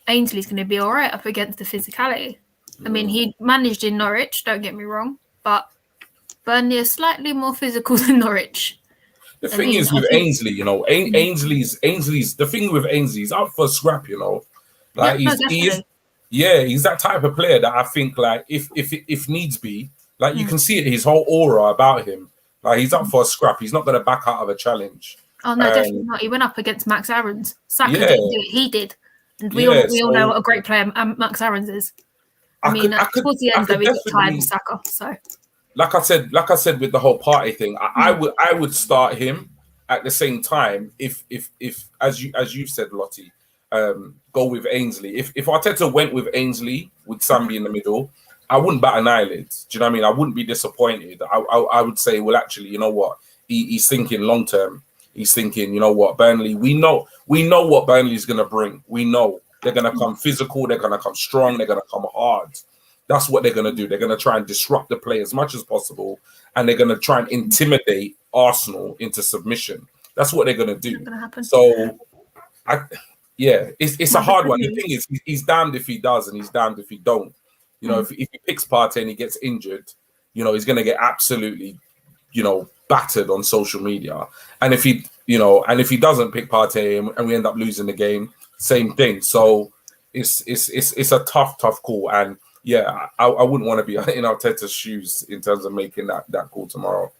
Ainsley's going to be all right up against the physicality. I mean, he managed in Norwich. Don't get me wrong, but Burnley are slightly more physical than Norwich. The thing is with Ainsley, Ainsley's the thing with Ainsley, he's up for a scrap, Like he's that type of player that I think, like, if needs be, like you can see it, his whole aura about him. Like he's up for a scrap. He's not going to back out of a challenge. Oh no, definitely not. He went up against Max Aarons. Saka didn't do it. He did, and we all know what a great player Max Aarons is. Towards the end though, we got tired with Saka. So. Like I said with the whole Partey thing, I would start him at the same time if as you said, Lottie, go with Ainsley. If Arteta went with Ainsley with Sambi in the middle, I wouldn't bat an eyelid. Do you know what I mean? I wouldn't be disappointed. I would say, well, actually, you know what? He's thinking long term. He's thinking, you know what, Burnley. We know what Burnley's gonna bring. We know they're gonna come physical. They're gonna come strong. They're gonna come hard. That's what they're going to do. They're going to try and disrupt the play as much as possible, and they're going to try and intimidate Arsenal into submission. That's what they're going to do. Not gonna happen. So, Yeah, it's a hard one. The thing is, he's damned if he does, and he's damned if he don't. You know, if he picks Partey and he gets injured, you know, he's going to get absolutely, you know, battered on social media. And if he, you know, and if he doesn't pick Partey and we end up losing the game, same thing. So it's a tough call. And yeah, I wouldn't want to be in Arteta's shoes in terms of making that call tomorrow.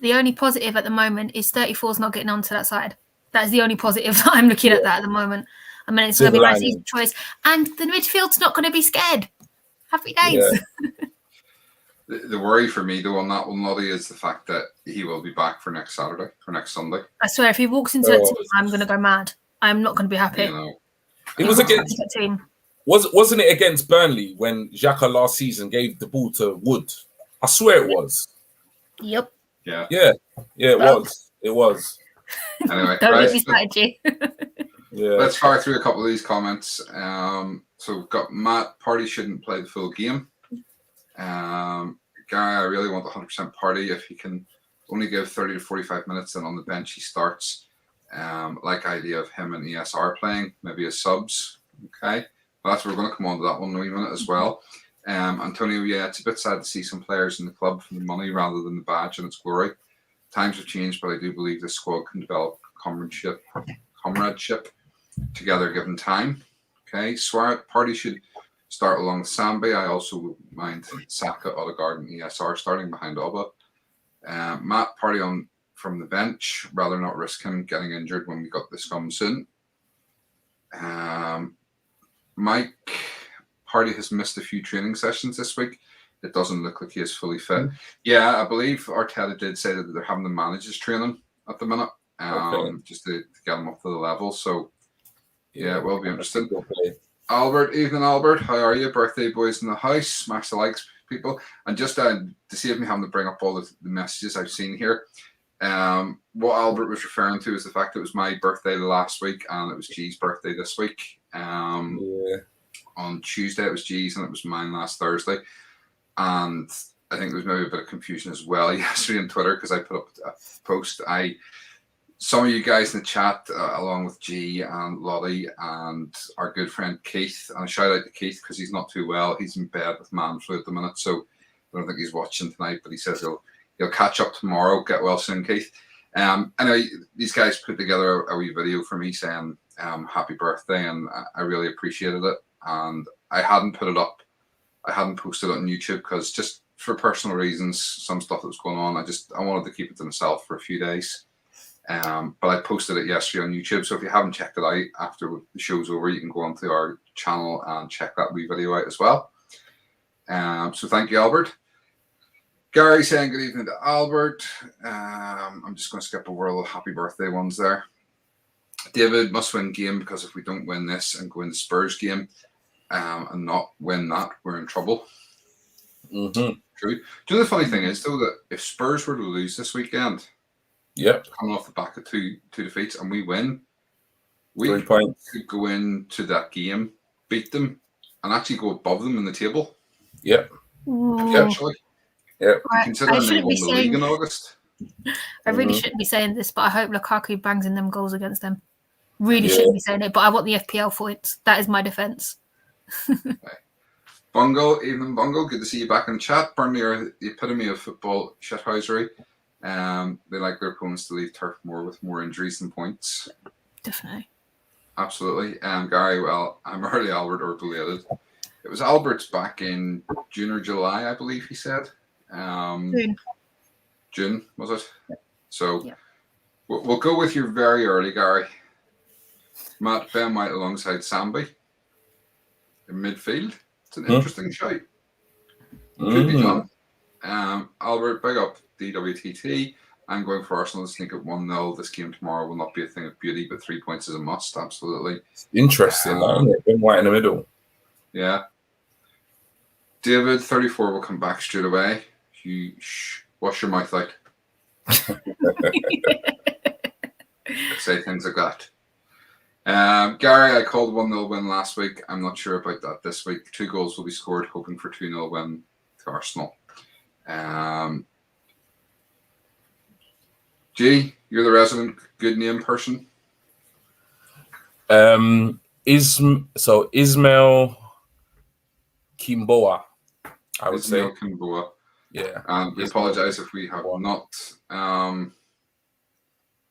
The only positive at the moment is 34's not getting onto that side. That's the only positive that I'm looking at that at the moment. I mean, it's going to be my season choice. And the midfield's not going to be scared. Happy days. Yeah. The worry for me, though, on that one, Lottie, is the fact that he will be back for next Saturday, for next Sunday. I swear, if he walks into that team, I'm going to go mad. I'm not going to be happy. You know, it was against that team. Wasn't it against Burnley when Xhaka last season gave the ball to Wood? I swear it was. Yep. Yeah. It was. It was. Anyway, don't right, let me start, G. Yeah. Let's fire through a couple of these comments. So we've got Matt, Partey shouldn't play the full game. Gary, I really want 100% Partey. If he can only give 30 to 45 minutes, then on the bench he starts. Like idea of him and ESR playing, maybe as subs. Okay. Well, we're going to come on to that one in a wee minute as well. Antonio, yeah, it's a bit sad to see some players in the club for the money rather than the badge and its glory. Times have changed, but I do believe this squad can develop comradeship together given time. Okay, Partey should start along with Sambi. I also would mind Saka, Odegaard, and ESR starting behind Oba. Matt, Partey on from the bench. Rather not risk him getting injured when we got this come soon. Mike, Partey has missed a few training sessions this week. It doesn't look like he is fully fit. Yeah, I believe Arteta did say that they're having the managers training at the minute, just to get him up to the level. So, yeah, it will be interesting. Albert, evening, Albert. How are you? Birthday boys in the house. Smash the likes, people. And just to save me having to bring up all the messages I've seen here, what Albert was referring to is the fact that it was my birthday last week and it was G's birthday this week. On Tuesday it was G's and it was mine last Thursday. And I think there was maybe a bit of confusion as well yesterday on Twitter because I put up a post. Some of you guys in the chat, along with G and Lottie and our good friend Keith, and a shout out to Keith because he's not too well. He's in bed with man flu at the minute, so I don't think he's watching tonight, but he says he'll catch up tomorrow. Get well soon, Keith. Anyway, these guys put together a wee video for me saying happy birthday, and I really appreciated it. And I hadn't put it up. I hadn't posted it on YouTube because just for personal reasons, some stuff that was going on, I wanted to keep it to myself for a few days. But I posted it yesterday on YouTube. So if you haven't checked it out after the show's over, you can go onto our channel and check that wee video out as well. So thank you, Albert. Gary saying good evening to Albert. I'm just going to skip over all the happy birthday ones there. David, must win game because if we don't win this and go in the Spurs game and not win that, we're in trouble. True. Do you know the funny thing is, though, that if Spurs were to lose this weekend, coming off the back of two defeats, and we win, we could go into that game, beat them, and actually go above them in the table. Potentially. Considering they won the league in August. I really shouldn't be saying this, but I hope Lukaku bangs in them goals against them. Really shouldn't be saying it, but I want the FPL points. That is my defence. Bungo, evening Bungo. Good to see you back in the chat. Burnley are the epitome of football shithousery. They like their opponents to leave Turf Moor with more injuries than points. Definitely. Absolutely. Gary, well, I'm early Albert or belated. It was Albert's back in June or July, I believe he said. June, was it? So we'll go with your very early, Gary. Matt, Ben White alongside Sambi in midfield. It's an interesting shout. Could be done. Albert, big up DWTT. I'm going for Arsenal to sneak at 1-0. This game tomorrow will not be a thing of beauty, but 3 points is a must. Absolutely. Interesting, isn't it? Ben White in the middle. Yeah. David, 34 will come back straight away. Wash your mouth out. Say things like that. Gary, I called 1-0 win last week. I'm not sure about that this week. 2 goals will be scored, hoping for 2-0 win to Arsenal. G, you're the resident good name person. Ismail Kimboa, I would say. Ismail Kimboa. Yeah. We apologise if we have not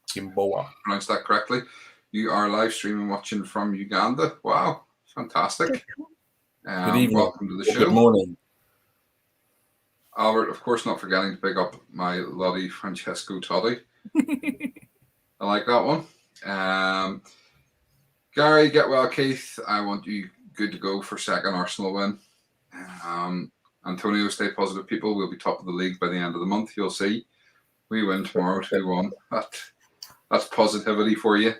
Kimboa pronounced that correctly. You are live streaming watching from Uganda. Wow, fantastic. Good evening. Welcome to the show. Good morning. Albert, of course, not forgetting to pick up my Lottie Francesco Totti. I like that one. Gary, get well, Keith. I want you good to go for second Arsenal win. Antonio, stay positive, people. We'll be top of the league by the end of the month. You'll see. We win tomorrow, 2-1. That's positivity for you.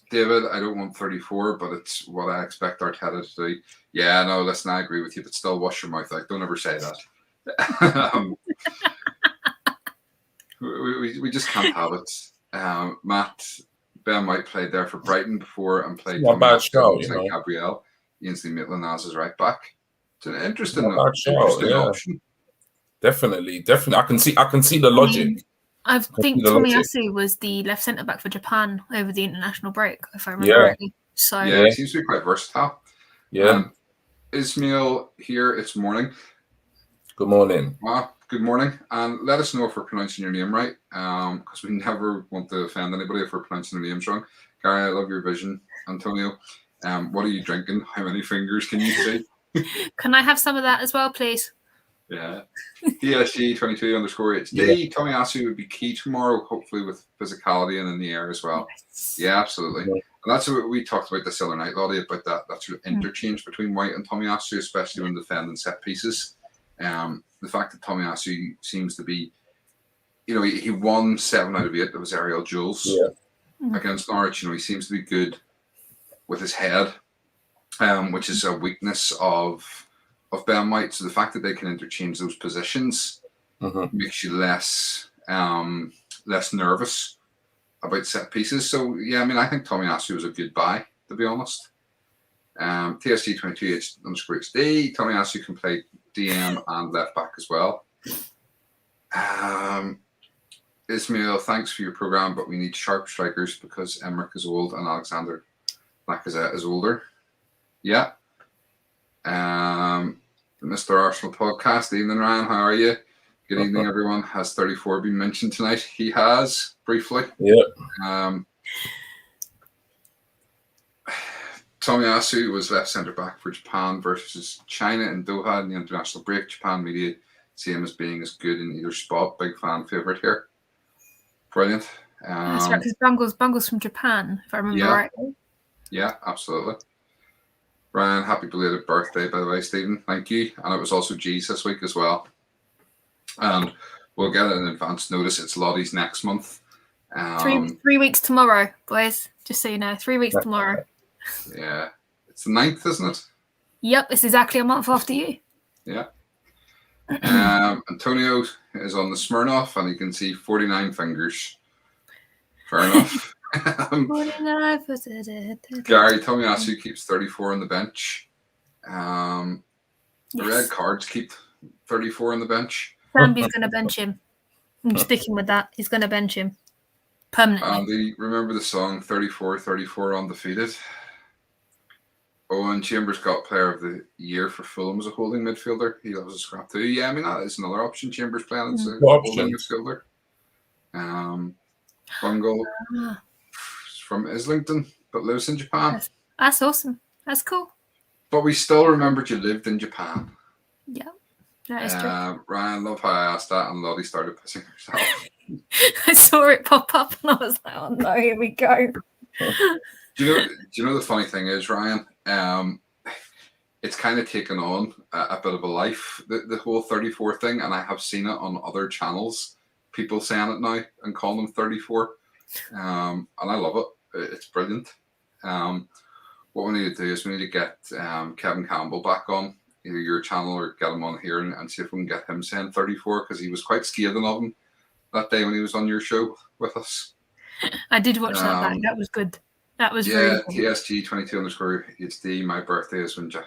David, I don't want 34, but it's what I expect Arteta to do. Yeah, no, listen, I agree with you, but still wash your mouth out. Don't ever say that. We just can't have it. Ben White played there for Brighton before and played not a bad show, you know. Gabriel. Ainsley Maitland-Niles is right back. It's an interesting option. Definitely. I can see the logic. I think Tomiyasu was the left centre back for Japan over the international break, if I remember rightly. So he seems to be quite versatile. Yeah. Ismail here. It's morning. Good morning. Good morning. And let us know if we're pronouncing your name right, because we never want to offend anybody if we're pronouncing their names wrong. Gary, I love your vision. Antonio, what are you drinking? How many fingers can you see? Can I have some of that as well, please? Yeah. DSG22_HD. Tomiyasu would be key tomorrow, hopefully with physicality and in the air as well. Yes. Yeah, absolutely. Yeah. And that's what we talked about this other night, Lottie, about that sort of interchange between White and Tomiyasu, especially when defending set pieces. The fact that Tomiyasu seems to be, he won 7 out of 8 of his aerial duels against Norwich. He seems to be good with his head, which is a weakness of Ben White. So the fact that they can interchange those positions makes you less nervous about set pieces. So yeah, I think Tomiyasu was a good buy, to be honest. TSG22_HD. Tomiyasu can play DM and left back as well. Ismail, thanks for your program, but we need sharp strikers because Emmerich is old and Alexander Lacazette is older. Yeah. Mr. Arsenal podcast. Evening, Ryan. How are you? Good evening, everyone. Has 34 been mentioned tonight? He has, briefly. Yeah. Tomiyasu was left centre back for Japan versus China in Doha in the international break. Japan media see him as being as good in either spot. Big fan favourite here. Brilliant. That's right, because Bungle's from Japan, if I remember rightly. Yeah, absolutely. Ryan, happy belated birthday, by the way, Stephen. Thank you. And it was also G's this week as well. And we'll get an advance notice. It's Lottie's next month. 3 weeks tomorrow, boys. Just so you know, 3 weeks tomorrow. Yeah. It's the 9th, isn't it? Yep, it's exactly a month after you. Yeah. Antonio is on the Smirnoff and you can see 49 fingers. Fair enough. Gary, Tomiyasu keeps 34 on the bench. The red cards keep 34 on the bench. Sambi's going to bench him. I'm sticking with that. He's going to bench him permanently. Remember the song 34, 34 Undefeated? Owen Chambers got Player of the Year for Fulham as a holding midfielder. He loves a scrap too. Yeah, that is another option. Chambers playing as a holding midfielder. Bungle from Islington, but lives in Japan. That's awesome. That's cool. But we still remembered you lived in Japan. Yeah, that is true. Ryan, love how I asked that, and Lottie started pissing herself. I saw it pop up, and I was like, "Oh no, here we go." Do you know the funny thing is, Ryan? It's kind of taken on a bit of a life, the whole 34 thing, and I have seen it on other channels. People saying it now and calling them 34, and I love it. It's brilliant. What we need to do is we need to get Kevin Campbell back on either your channel or get him on here and see if we can get him saying 34 because he was quite scathing of him that day when he was on your show with us. I did watch that back. That was good. That was really good. TSG22_HD. My birthday is when Jack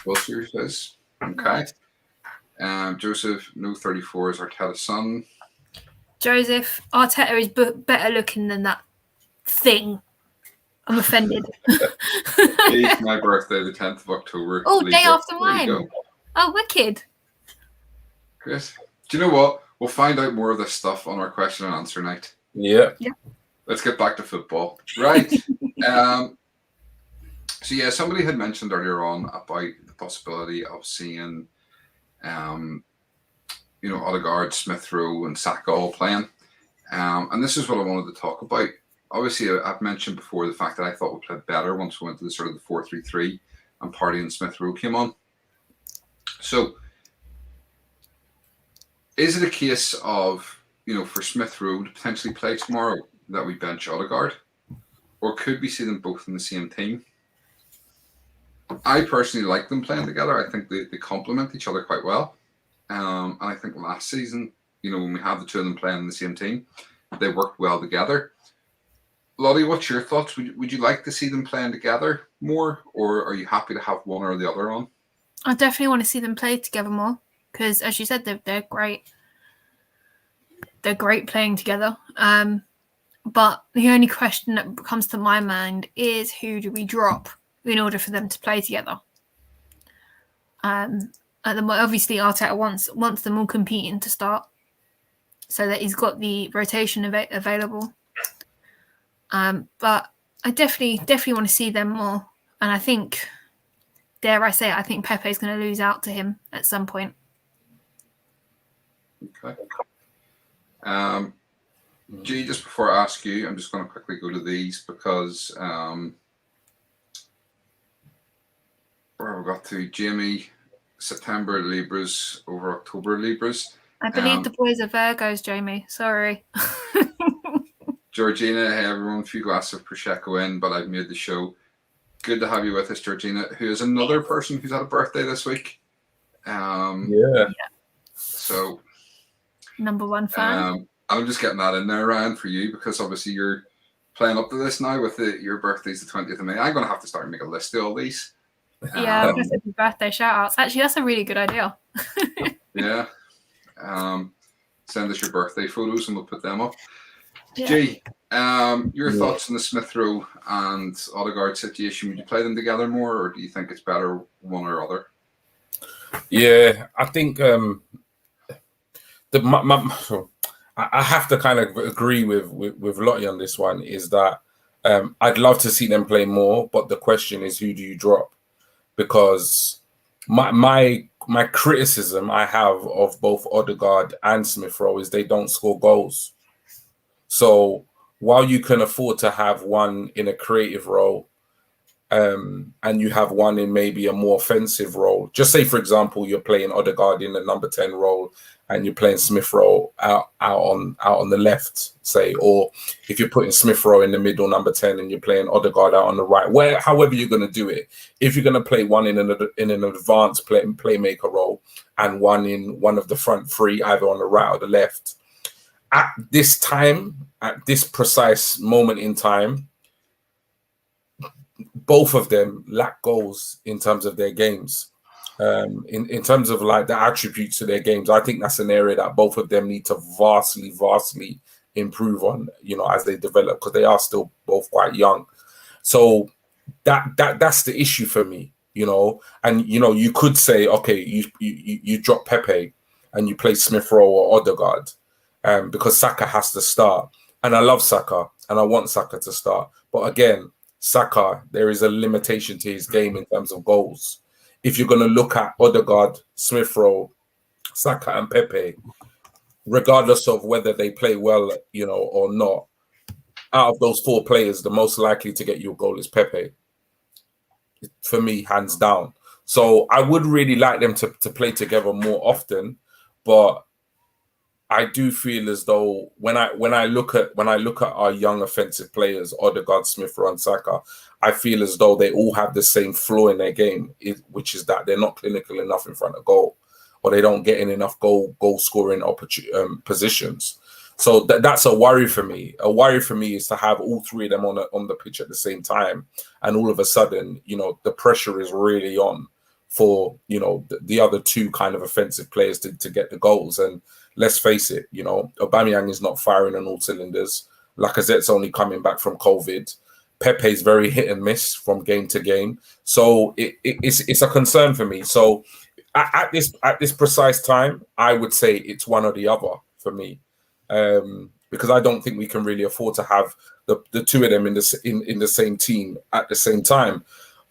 Wilshere says. Okay. Joseph, no 34 is Arteta's son. Joseph, Arteta is better looking than that thing. I'm offended. It's my birthday, the 10th of October. Oh, day Libra. after There you mine. go. Oh, wicked. Great. Do you know what? We'll find out more of this stuff on our question and answer night. Yeah. Let's get back to football. Right. So yeah, somebody had mentioned earlier on about the possibility of seeing, Odegaard, Smith Rowe, and Saka all playing. And this is what I wanted to talk about. Obviously, I've mentioned before the fact that I thought we played better once we went to the sort of the 4-3-3 and Partey and Smith Rowe came on. So, is it a case of, for Smith Rowe to potentially play tomorrow that we bench Odegaard? Or could we see them both in the same team? I personally like them playing together. I think they complement each other quite well. And I think last season, when we had the two of them playing in the same team, they worked well together. Lottie, what's your thoughts? Would you like to see them playing together more, or are you happy to have one or the other on? I definitely want to see them play together more because, as you said, they're great. They're great playing together. But the only question that comes to my mind is who do we drop in order for them to play together? Obviously, Arteta wants them all competing to start, so that he's got the rotation available. But I definitely want to see them more, and I think, dare I say it, I think Pepe's going to lose out to him at some point. Okay. G, just before I ask you, I'm just going to quickly go to these because where have we got to? Jamie, September Libras over October Libras. I believe the boys are Virgos, Jamie. Sorry. Georgina, hey everyone, a few glasses of Prosecco in, but I've made the show. Good to have you with us, Georgina, who is another person who's had a birthday this week. So, number one fan. I'm just getting that in there, Ryan, for you, because obviously you're playing up to this now with your birthday's the 20th of May. I'm going to have to start and make a list of all these. Yeah, birthday shout outs. Actually, that's a really good idea. Yeah. Send us your birthday photos and we'll put them up. Yeah. G, your thoughts on the Smith Rowe and Odegaard situation? Would you play them together more, or do you think it's better one or other? Yeah, I think I have to kind of agree with Lottie on this one. Is that I'd love to see them play more, but the question is, who do you drop? Because my criticism I have of both Odegaard and Smith Rowe is they don't score goals. So while you can afford to have one in a creative role, and you have one in maybe a more offensive role, just say, for example, you're playing Odegaard in the number 10 role and you're playing Smith Rowe out on the left, say, or if you're putting Smith Rowe in the middle, number 10, and you're playing Odegaard out on the right, however you're going to do it. If you're going to play one in an advanced playmaker role and one in one of the front three, either on the right or the left, at this time, at this precise moment in time, both of them lack goals in terms of their games. In terms of like the attributes to their games, I think that's an area that both of them need to vastly improve on, as they develop, because they are still both quite young. So that's the issue for me, And you could say, okay, you drop Pepe and you play Smith Rowe or Odegaard, because Saka has to start. And I love Saka and I want Saka to start. But again, Saka, there is a limitation to his game in terms of goals. If you're going to look at Odegaard, Smith Rowe, Saka and Pepe, regardless of whether they play well, or not, out of those four players, the most likely to get you a goal is Pepe. For me, hands down. So I would really like them to play together more often, but I do feel as though when I look at our young offensive players, Odegaard, Smith Rowe, and Saka, I feel as though they all have the same flaw in their game, which is that they're not clinical enough in front of goal, or they don't get in enough goal scoring positions. So that's a worry for me. A worry for me is to have all three of them on the pitch at the same time, and all of a sudden, the pressure is really on for the other two kind of offensive players to get the goals. And let's face it, Aubameyang is not firing on all cylinders. Lacazette's only coming back from COVID. Pepe's very hit and miss from game to game. So it's a concern for me. So at this precise time, I would say it's one or the other for me, because I don't think we can really afford to have the two of them in the same team at the same time.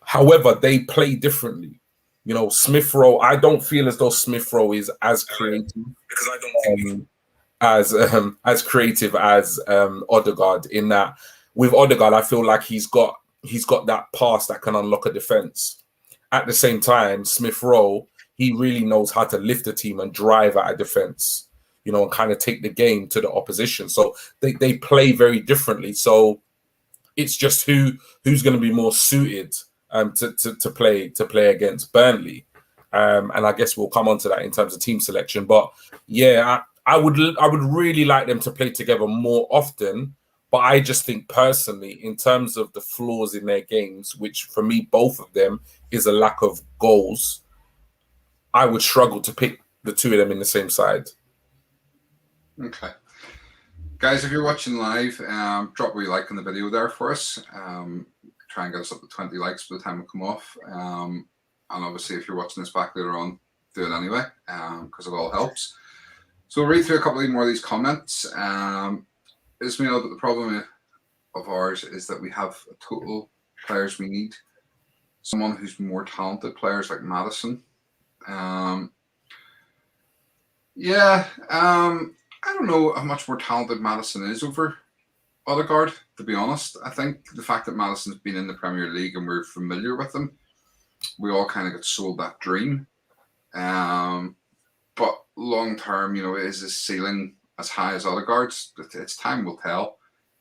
However, they play differently. You know, Smith Rowe, I don't feel as though Smith Rowe is as creative, because I don't think as creative as Odegaard. In that, with Odegaard, I feel like he's got that pass that can unlock a defense. At the same time, Smith Rowe, he really knows how to lift the team and drive at a defense, you know, and kind of take the game to the opposition. So they play very differently. So it's just who's going to be more suited to play against Burnley. And I guess we'll come on to that in terms of team selection. But yeah, I would really like them to play together more often. But I just think personally, in terms of the flaws in their games, which for me, both of them is a lack of goals, I would struggle to pick the two of them in the same side. Okay. Guys, if you're watching live, drop what you like in the video there for us. Try and get us up to 20 likes by the time we come off. And obviously, if you're watching this back later on, do it anyway, because it all helps. So we'll read through a couple more of these comments. Ismail, but the problem of ours is that we have a total players we need. Someone who's more talented, players like Maddison. I don't know how much more talented Maddison is over Odegaard, to be honest. I think the fact that Maddison's been in the Premier League and we're familiar with him, we all kind of get sold that dream. But long term, you know, is his ceiling as high as Odegaard's? It's time will tell.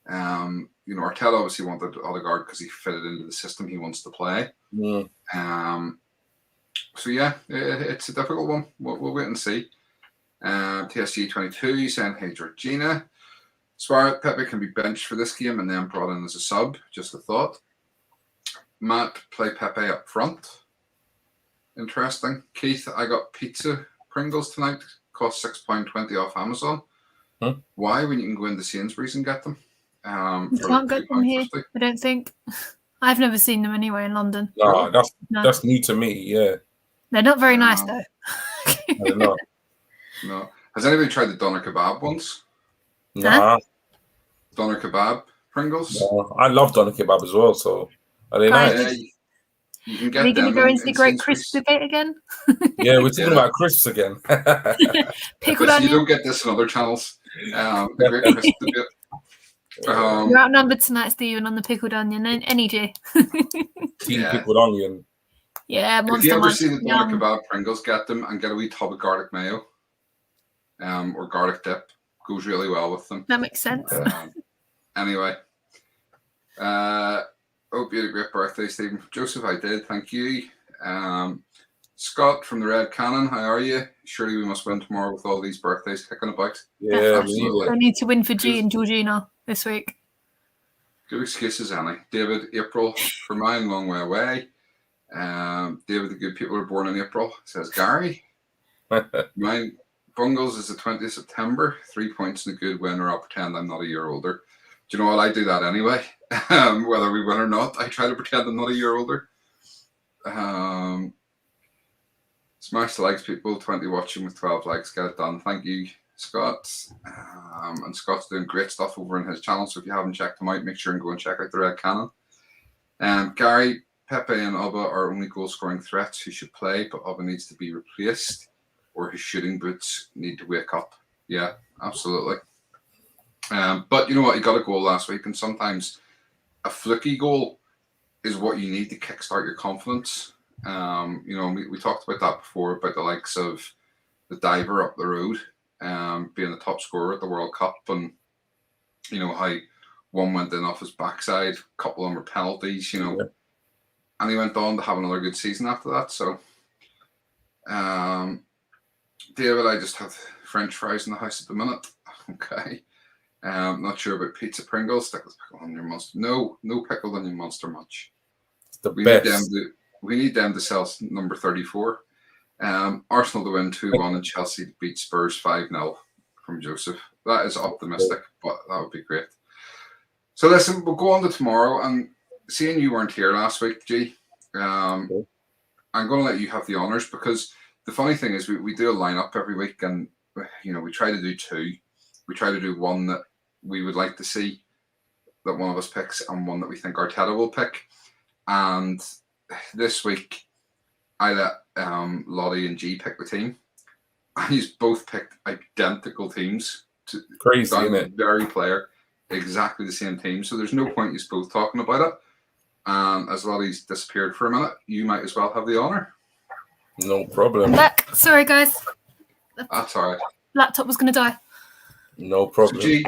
You know, Arteta obviously wanted Odegaard because he fitted into the system he wants to play. Yeah. So yeah, it's a difficult one. We'll wait and see. TSG22 saying, hey Georgina, Suarez, Pepe can be benched for this game and then brought in as a sub. Just a thought. Matt, play Pepe up front. Interesting. Keith, I got pizza Pringles tonight. Cost £6.20 off Amazon. Huh? Why, when you can go into Sainsbury's and get them? You can't get them here, I don't think. I've never seen them anywhere in London. No, that's new to me. Yeah, they're not very nice though. They're not. No. Has anybody tried the doner kebab once? Nah. Doner kebab Pringles? No. I love doner kebab as well. So are they Guys, nice? You can get Are we going to them go into the Great Sainsbury's. Crisp debate again? Yeah, we're talking about crisps again. Pickled Chris, you onion. don't get this in other channels. The Great Crisp debate. You're outnumbered tonight, Stephen, on the pickled onion. NEG. Team Yeah. pickled onion. Yeah, If Monster you ever Munch. see the doner Yum. kebab Pringles, get them and get a wee tub of garlic mayo, or garlic dip. Goes really well with them. That makes sense. Anyway, hope you had a great birthday, Stephen. Joseph, I did. Thank you. Scott from the Red Cannon, how are you? Surely we must win tomorrow with all these birthdays kicking about. Yeah, Absolutely. I need to win for G and Georgina this week. Good excuses, Annie. David, April, for mine, long way away. David, the good people are born in April, says Gary. Mine, Bungles is the 20th of September. 3 points in a good win, or I'll pretend I'm not a year older. Do you know what? I do that anyway. Whether we win or not, I try to pretend I'm not a year older. Smash the likes, people. 20 watching with 12 likes. Get it done. Thank you, Scott. And Scott's doing great stuff over in his channel. So if you haven't checked him out, make sure and go and check out the Red Cannon. Gary, Pepe and Oba are only goal-scoring threats who should play, but Oba needs to be replaced, or his shooting boots need to wake up. Yeah, absolutely. But you know what? He got a goal last week, and sometimes a fluky goal is what you need to kickstart your confidence. You know, we talked about that before, about the likes of the diver up the road, being the top scorer at the World Cup, and you know how one went in off his backside, a couple of them were penalties, you know, and he went on to have another good season after that. So, David, I just have French fries in the house at the minute. Okay. Not sure about pizza Pringles. Stick with pickled onion monster. No pickled onion monster much. It's the We best. need them to sell number 34. Arsenal to win 2-1 and Chelsea to beat Spurs 5-0 from Joseph. That is optimistic, but that would be great. So listen, we'll go on to tomorrow, and seeing you weren't here last week, G, I'm going to let you have the honours, because the funny thing is we do a lineup every week, and we try to do two. We try to do one that we would like to see that one of us picks, and one that we think Arteta will pick. And this week, I let Lottie and G pick the team. And he's both picked identical teams. Crazy, isn't it? Very player, exactly the same team. So there's no point you both talking about it. As Lottie's disappeared for a minute, you might as well have the honour. No problem. Back. Sorry, guys. That's all right. Laptop was going to die. No problem. So G,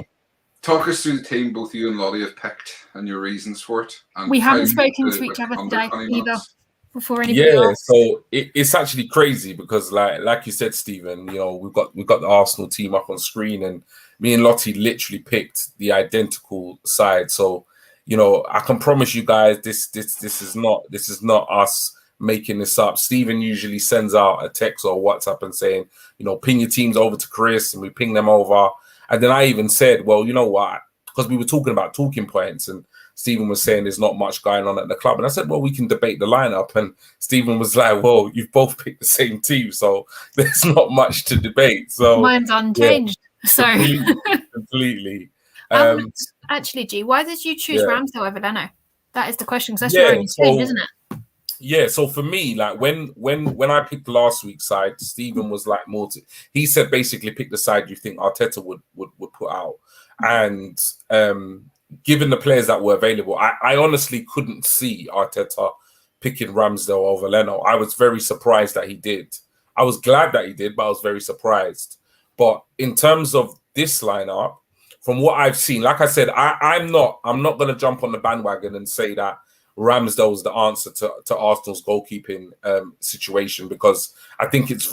talk us through the team both you and Lottie have picked and your reasons for it. And We haven't try spoken do to it each with other under today 20 either. minutes. Before anybody Yeah, else. so it's actually crazy because, like you said, Stephen, we've got the Arsenal team up on screen, and me and Lottie literally picked the identical side. So, I can promise you guys, this is not us making this up. Stephen usually sends out a text or WhatsApp and saying, ping your teams over to Chris, and we ping them over. And then I even said, well, you know what? Because we were talking about talking points, and Stephen was saying there's not much going on at the club. And I said, well, we can debate the lineup. And Stephen was like, well, you've both picked the same team, so there's not much to debate. So Mine's unchanged. Yeah, So completely. Actually, G, why did you choose Ramsdale over Leno? That is the question, because that's Yeah, your only change, isn't it? Yeah, so for me, like when I picked last week's side, Stephen was like he said basically pick the side you think Arteta would put out. And given the players that were available, I honestly couldn't see Arteta picking Ramsdale over Leno. I was very surprised that he did. I was glad that he did, but I was very surprised. But in terms of this lineup, from what I've seen, like I said, I'm not going to jump on the bandwagon and say that Ramsdale's the answer to Arsenal's goalkeeping situation, because I think it's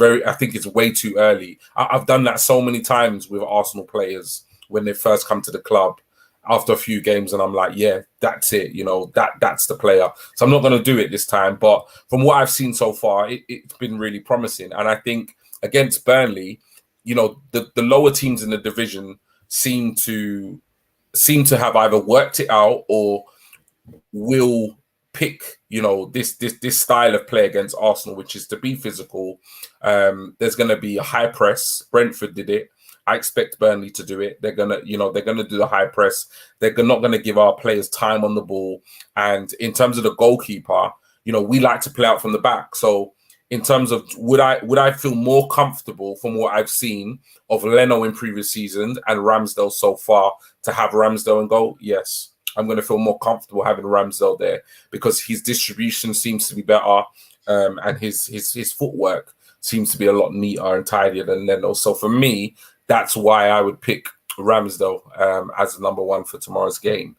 way too early. I've done that so many times with Arsenal players when they first come to the club after a few games, and I'm like, yeah, that's it. That's the player. So I'm not going to do it this time. But from what I've seen so far, it's been really promising. And I think against Burnley, the lower teams in the division seem to have either worked it out or will pick, this style of play against Arsenal, which is to be physical. There's going to be a high press. Brentford did it. I expect Burnley to do it. They're gonna do the high press. They're not gonna give our players time on the ball. And in terms of the goalkeeper, we like to play out from the back. So in terms of would I feel more comfortable from what I've seen of Leno in previous seasons and Ramsdale so far to have Ramsdale in goal? Yes. I'm going to feel more comfortable having Ramsdale there because his distribution seems to be better, and his footwork seems to be a lot neater and tidier than Leno. So for me, that's why I would pick Ramsdale as the number one for tomorrow's game.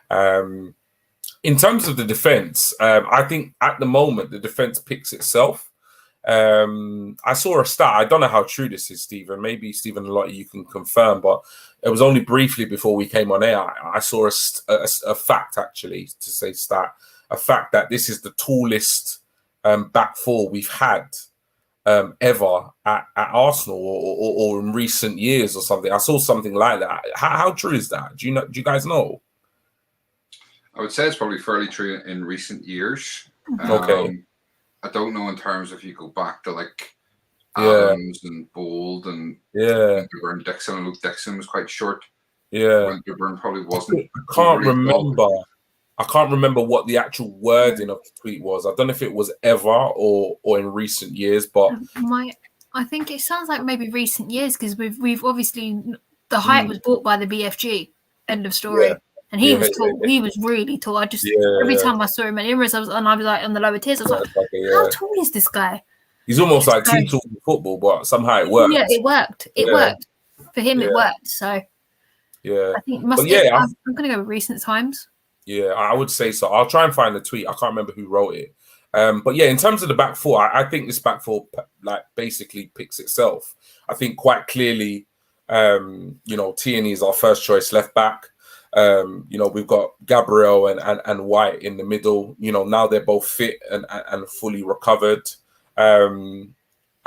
In terms of the defense, I think at the moment the defense picks itself. I saw a stat. I don't know how true this is, Stephen. Maybe Stephen, a lot of you can confirm, but it was only briefly before we came on air. I saw a fact, actually, to say stat, a fact that this is the tallest back four we've had ever at Arsenal or in recent years or something. I saw something like that. How true is that? Do you guys know? I would say it's probably fairly true in recent years. Okay. I don't know in terms of if you go back to like Adams and Bold and Winterburn, Dixon. And Luke Dixon was quite short. Yeah. Winterburn probably wasn't. I can't remember what the actual wording of the tweet was. I don't know if it was ever or in recent years, but I think it sounds like maybe recent years because we've obviously the height was bought by the BFG. End of story. Yeah. And he was tall. He was really tall. I just every time I saw him at Emirates, I was like on the lower tiers. I was like, how tall is this guy? He's almost like too tall for football, but somehow it worked. Yeah, it worked. It worked for him. It worked. So I think I'm going to go with recent times. Yeah, I would say so. I'll try and find the tweet. I can't remember who wrote it. But yeah, in terms of the back four, I think this back four basically picks itself. I think quite clearly, Tierney is our first choice left back. We've got Gabriel and White in the middle. Now they're both fit and fully recovered. I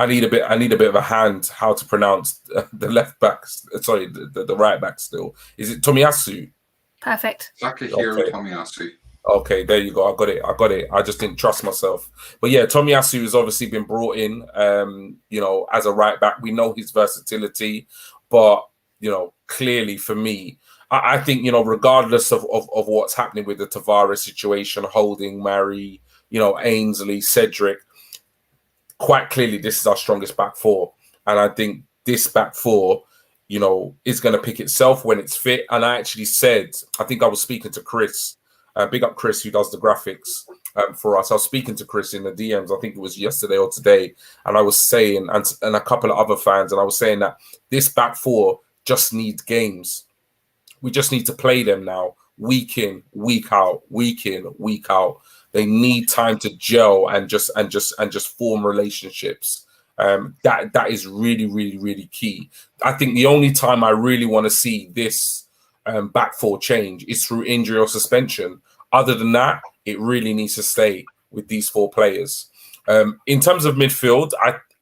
need a bit of a hand how to pronounce the left back. Sorry, the right back still. Is it Tomiyasu? Perfect. Sakahiro Okay. Tomiyasu. Okay, there you go. I got it. I just didn't trust myself. But yeah, Tomiyasu has obviously been brought in, as a right back. We know his versatility, but, clearly for me, I think, regardless of what's happening with the Tavares situation, Holding, Murray, Ainsley, Cedric, quite clearly this is our strongest back four. And I think this back four, is going to pick itself when it's fit. And I actually said, I think I was speaking to Chris, big up Chris, who does the graphics for us. I was speaking to Chris in the DMs, I think it was yesterday or today, and I was saying, and a couple of other fans, and I was saying that this back four just needs games. We just need to play them now, week in, week out, week in, week out. They need time to gel and just form relationships. That is really, really, really key. I think the only time I really want to see this back four change is through injury or suspension. Other than that, it really needs to stay with these four players. In terms of midfield,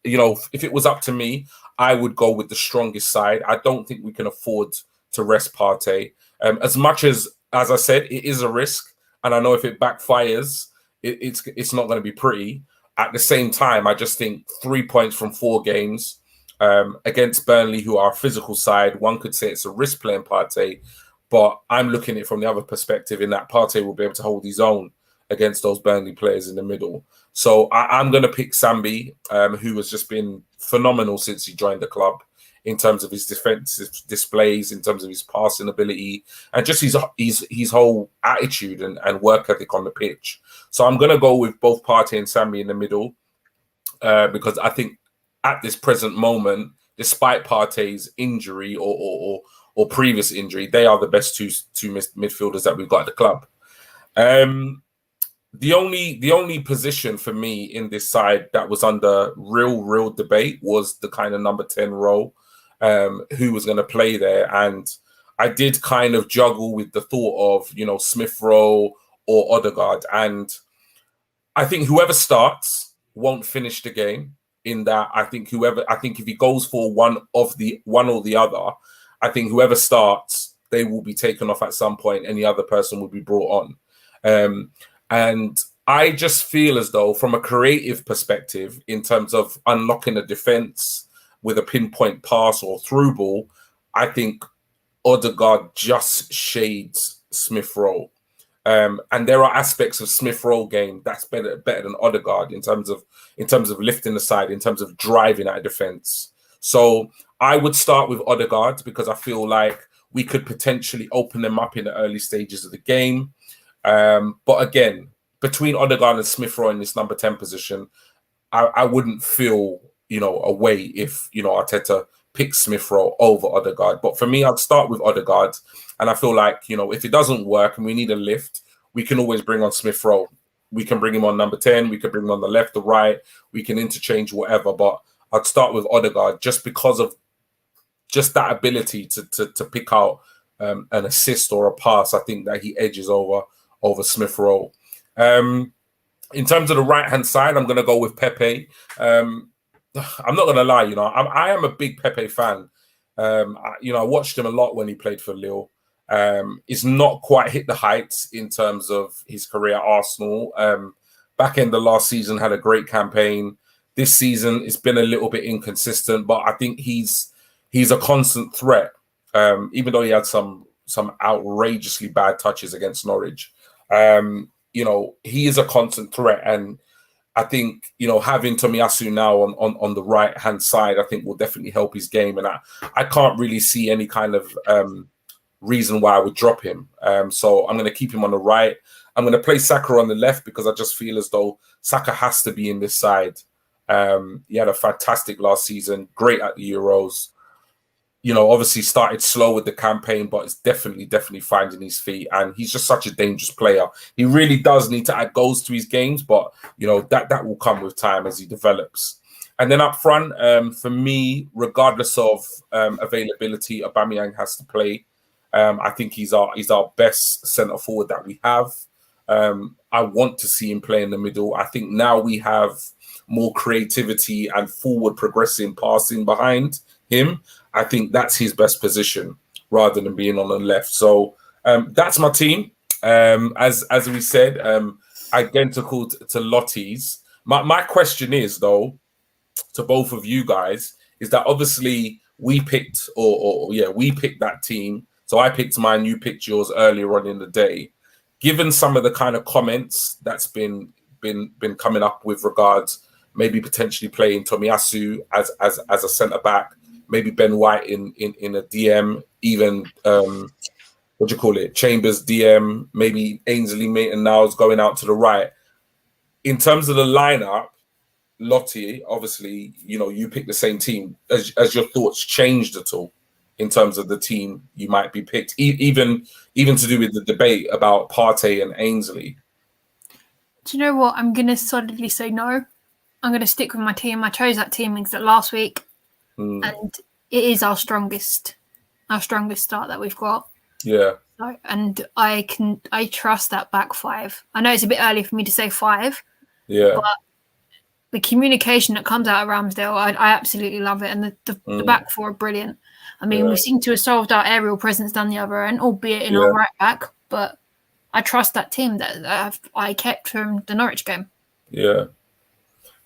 if it was up to me, I would go with the strongest side. I don't think we can afford to rest Partey. As much as I said, it is a risk, and I know if it backfires, it's not going to be pretty. At the same time, I just think 3 points from 4 games against Burnley, who are a physical side, one could say it's a risk playing Partey, but I'm looking at it from the other perspective in that Partey will be able to hold his own against those Burnley players in the middle. So I'm going to pick Sambi, who has just been phenomenal since he joined the club in terms of his defensive displays, in terms of his passing ability, and just his whole attitude and work ethic on the pitch. So I'm going to go with both Partey and Sambi in the middle because I think at this present moment, despite Partey's injury or previous injury, they are the best two midfielders that we've got at the club. The only position for me in this side that was under real debate was the kind of number 10 role, who was going to play there. And I did kind of juggle with the thought of, Smith Rowe or Odegaard. And I think whoever starts won't finish the game. In that, I think if he goes for one or the other, I think whoever starts, they will be taken off at some point, and the other person will be brought on. And I just feel as though, from a creative perspective, in terms of unlocking a defense with a pinpoint pass or through ball, I think Odegaard just shades Smith Rowe. And there are aspects of Smith Rowe game that's better than Odegaard in terms of lifting the side, in terms of driving at a defense. So I would start with Odegaard because I feel like we could potentially open them up in the early stages of the game. But again, between Odegaard and Smith Rowe in this number 10 position, I wouldn't feel, a way if, Arteta picks Smith Rowe over Odegaard. But for me, I'd start with Odegaard. And I feel like, if it doesn't work and we need a lift, we can always bring on Smith Rowe. We can bring him on number 10. We can bring him on the left, the right. We can interchange whatever. But I'd start with Odegaard just because of just that ability to pick out an assist or a pass. I think that he edges over Smith Rowe. In terms of the right-hand side, I'm going to go with Pepe. I'm not going to lie, I am a big Pepe fan. I watched him a lot when he played for Lille. He's not quite hit the heights in terms of his career at Arsenal. Back end of last season, had a great campaign. This season, it's been a little bit inconsistent, but I think he's a constant threat. Even though he had some outrageously bad touches against Norwich. He is a constant threat, and I think having Tomiyasu now on the right hand side, I think will definitely help his game, and I can't really see any kind of reason why I would drop him. So I'm going to keep him on the right. I'm going to play Saka on the left because I just feel as though Saka has to be in this side. He had a fantastic last season, great at the Euros. Obviously started slow with the campaign, but it's definitely finding his feet. And he's just such a dangerous player. He really does need to add goals to his games, but, that will come with time as he develops. And then up front, for me, regardless of availability, Aubameyang has to play. I think he's our best centre forward that we have. I want to see him play in the middle. I think now we have more creativity and forward progressing passing behind him. I think that's his best position rather than being on the left. So That's my team. As we said, identical to Lottie's. My question is though, to both of you guys, is that obviously we picked we picked that team. So I picked mine, you picked yours earlier on in the day. Given some of the kind of comments that's been coming up with regards maybe potentially playing Tomiyasu as a centre back, maybe Ben White in a DM, even Chambers DM, maybe Ainsley Maitland-Niles going out to the right. In terms of the lineup, Lottie, obviously, you picked the same team. As your thoughts changed at all in terms of the team you might be picked, even to do with the debate about Partey and Ainsley? Do you know what? I'm going to solidly say no. I'm going to stick with my team. I chose that team because last week, and it is our strongest start that we've got. Yeah. So, and I trust that back five. I know it's a bit early for me to say five. Yeah. But the communication that comes out of Ramsdale, I absolutely love it. And the back four are brilliant. I mean, we seem to have solved our aerial presence down the other end, albeit in our right back. But I trust that team that I kept from the Norwich game. Yeah.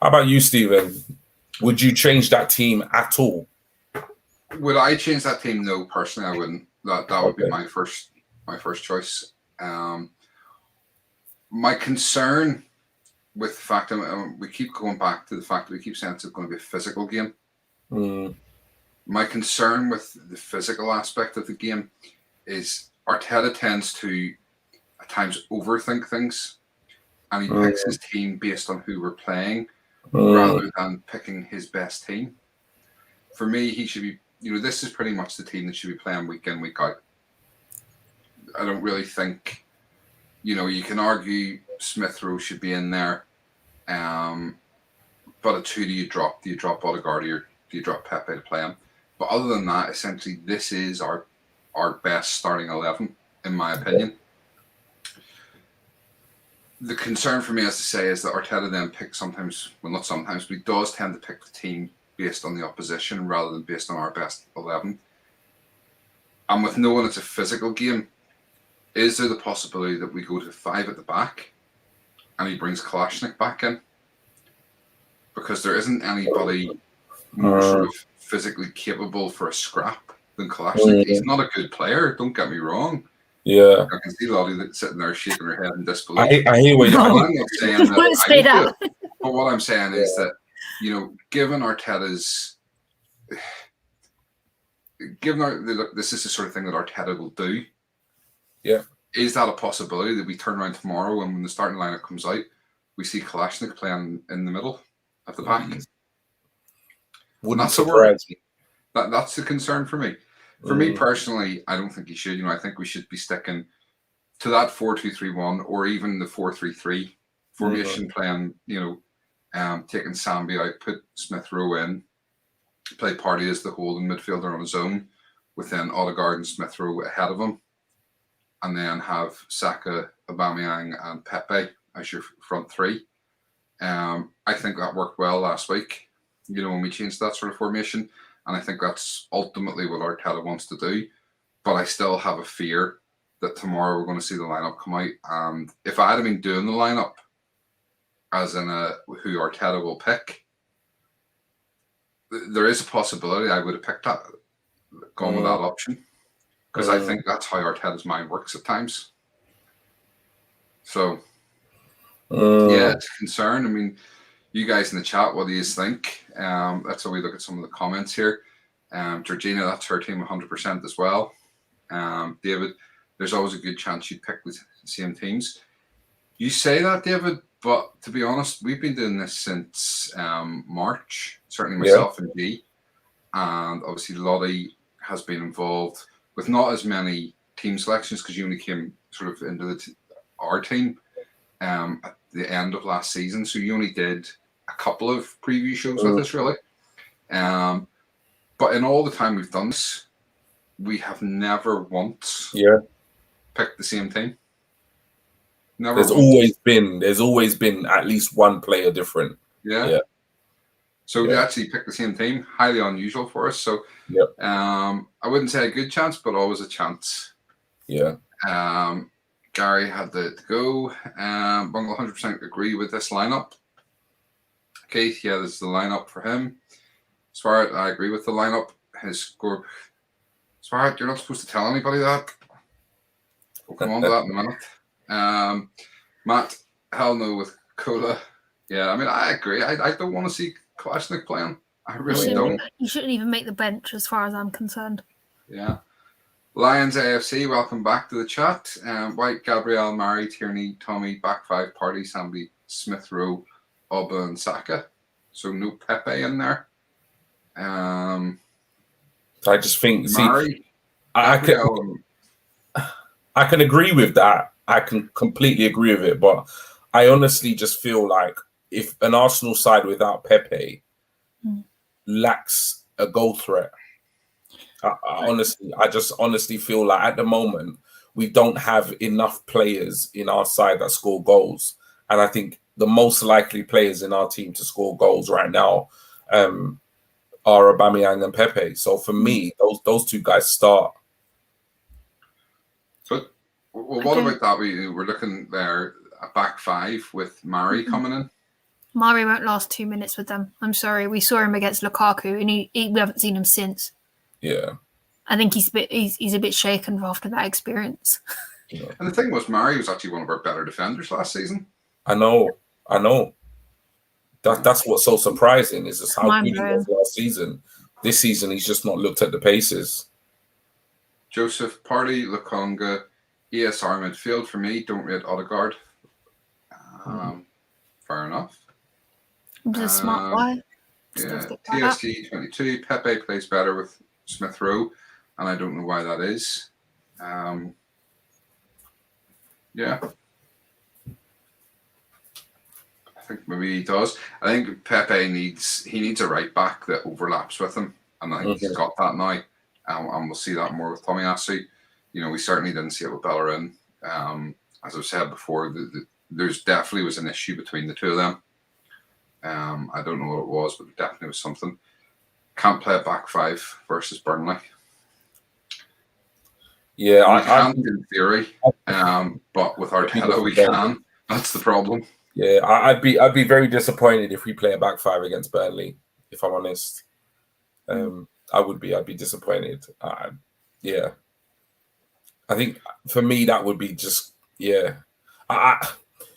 How about you, Stephen? Would you change that team at all? Would I change that team? No, personally, I wouldn't. That would be my first choice. My concern with the fact that we keep going back to the fact that we keep saying it's going to be a physical game. My concern with the physical aspect of the game is Arteta tends to at times overthink things, and he picks his team based on who we're playing rather than picking his best team. For me, he should be, this is pretty much the team that should be playing week in, week out. I don't really think, you can argue Smith Rowe should be in there, but at who do you drop? Do you drop Odegaard or do you drop Pepe to play him? But other than that, essentially, this is our best starting 11, in my opinion. The concern for me, as to say, is that Arteta then picks not sometimes, but he does tend to pick the team based on the opposition rather than based on our best 11. And with knowing it's a physical game, is there the possibility that we go to 5 at the back and he brings Kalashnik back in? Because there isn't anybody more sort of physically capable for a scrap than Kalashnik. He's not a good player, don't get me wrong. Yeah. I can see Lottie sitting there shaking her head in disbelief. I hear what you're I'm not saying that. That. But what I'm saying is that, given Arteta's... this is the sort of thing that Arteta will do. Yeah. Is that a possibility that we turn around tomorrow and when the starting lineup comes out, we see Kalashnik playing in the middle at the back? Wouldn't surprise me. That's the concern for me. For me personally, I don't think he should. I think we should be sticking to that 4-2-3-1 or even the 4-3-3 formation, playing, taking Sambi out, put Smith Rowe in, play Partey as the holding midfielder on his own, with then Odegaard and Smith Rowe ahead of him, and then have Saka, Aubameyang, and Pepe as your front three. I think that worked well last week, when we changed that sort of formation. And I think that's ultimately what Arteta wants to do. But I still have a fear that tomorrow we're going to see the lineup come out. And if I had been doing the lineup, as in who Arteta will pick, there is a possibility I would have picked that, gone with that option. Because I think that's how Arteta's mind works at times. So, yeah, it's a concern. I mean, you guys in the chat, what do you think? Let's how we look at some of the comments here. Georgina, that's her team 100% as well. David, there's always a good chance you'd pick the same teams. You say that, David, but to be honest, we've been doing this since March, certainly myself and G. And obviously Lottie has been involved with not as many team selections because you only came sort of into our team at the end of last season. So you only did a couple of preview shows with us, really. But in all the time we've done this, we have never once picked the same team. Never. There's always been at least one player different. Yeah. So they actually picked the same team. Highly unusual for us. So I wouldn't say a good chance, but always a chance. Yeah. Gary had to go. Bungle 100% agree with this lineup. Keith, yeah, this is the lineup for him. Sparrett, I agree with the lineup. His score. Sparrett, you're not supposed to tell anybody that. We'll come on to that in a minute. Matt, hell no with Cola. Yeah, I mean, I agree. I don't want to see Kalashnik playing. I really don't. You shouldn't even make the bench as far as I'm concerned. Yeah. Lions AFC, welcome back to the chat. White, Gabriel, Murray, Tierney, Tommy, back five, Party, Sambi, Smith Rowe, Oba, and Saka. So no Pepe in there. I just think, Murray, I can agree with that. I can completely agree with it, but I honestly just feel like if an Arsenal side without Pepe lacks a goal threat, I just honestly feel like at the moment we don't have enough players in our side that score goals, and I think the most likely players in our team to score goals right now are Aubameyang and Pepe. So for me, those two guys start. But what about that? We're looking there a back five with Murray coming in. Murray won't last 2 minutes with them. I'm sorry. We saw him against Lukaku, and we haven't seen him since. Yeah, I think he's a bit shaken after that experience. Yeah. And the thing was, Murray was actually one of our better defenders last season. I know. That's what's so surprising is just how good he was last season. This season, he's just not looked at the paces. Joseph, Party, Lukonga, ESR midfield for me. Don't rate Odegaard. Fair enough. I'm just a smart boy. Yeah, TST 22. Pepe plays better with Smith Rowe, and I don't know why that is. Yeah. I think maybe he does. I think Pepe needs a right back that overlaps with him, and I think he's got that now. And we'll see that more with Tommy Ashley. You know, we certainly didn't see it with Bellerin. As I've said before, there's definitely was an issue between the two of them. I don't know what it was, but there definitely was something. Can't play a back five versus Burnley. Yeah, I can't in theory, but with Arteta we can. That's the problem. Yeah, I'd be very disappointed if we play a back five against Burnley. If I'm honest, I'd be disappointed. Yeah, I think for me that would be just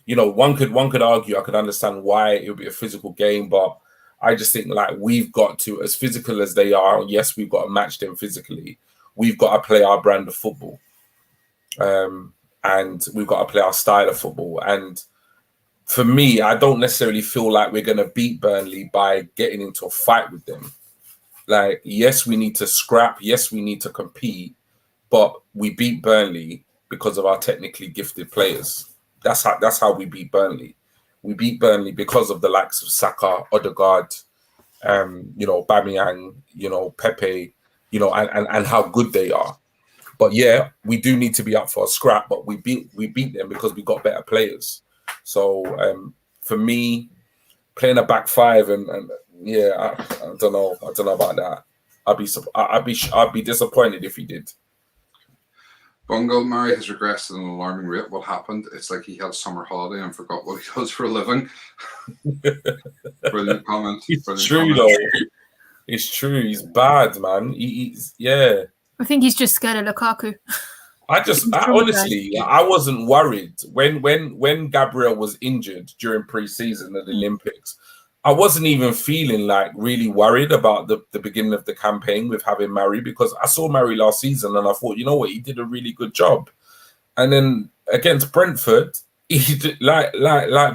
one could argue, I could understand why it would be a physical game, but I just think like we've got to, as physical as they are, yes, we've got to match them physically. We've got to play our brand of football, and we've got to play our style of football. And for me, I don't necessarily feel like we're going to beat Burnley by getting into a fight with them. Like, yes, we need to scrap. Yes, we need to compete, but we beat Burnley because of our technically gifted players. That's how we beat Burnley. We beat Burnley because of the likes of Saka, Odegaard, Aubameyang, Pepe, and how good they are. But yeah, we do need to be up for a scrap. But we beat them because we got better players. So for me, playing a back five and I don't know about that. I'd be disappointed if he did. Bungle, Murray has regressed at an alarming rate. What happened? It's like he had a summer holiday and forgot what he does for a living. Brilliant comment. It's true, though. It's true. He's bad, man. He's I think he's just scared of Lukaku. I wasn't worried when Gabriel was injured during pre-season at the Olympics. I wasn't even feeling like really worried about the beginning of the campaign with having Murray, because I saw Murray last season and I thought, you know what, he did a really good job. And then against Brentford, he did, like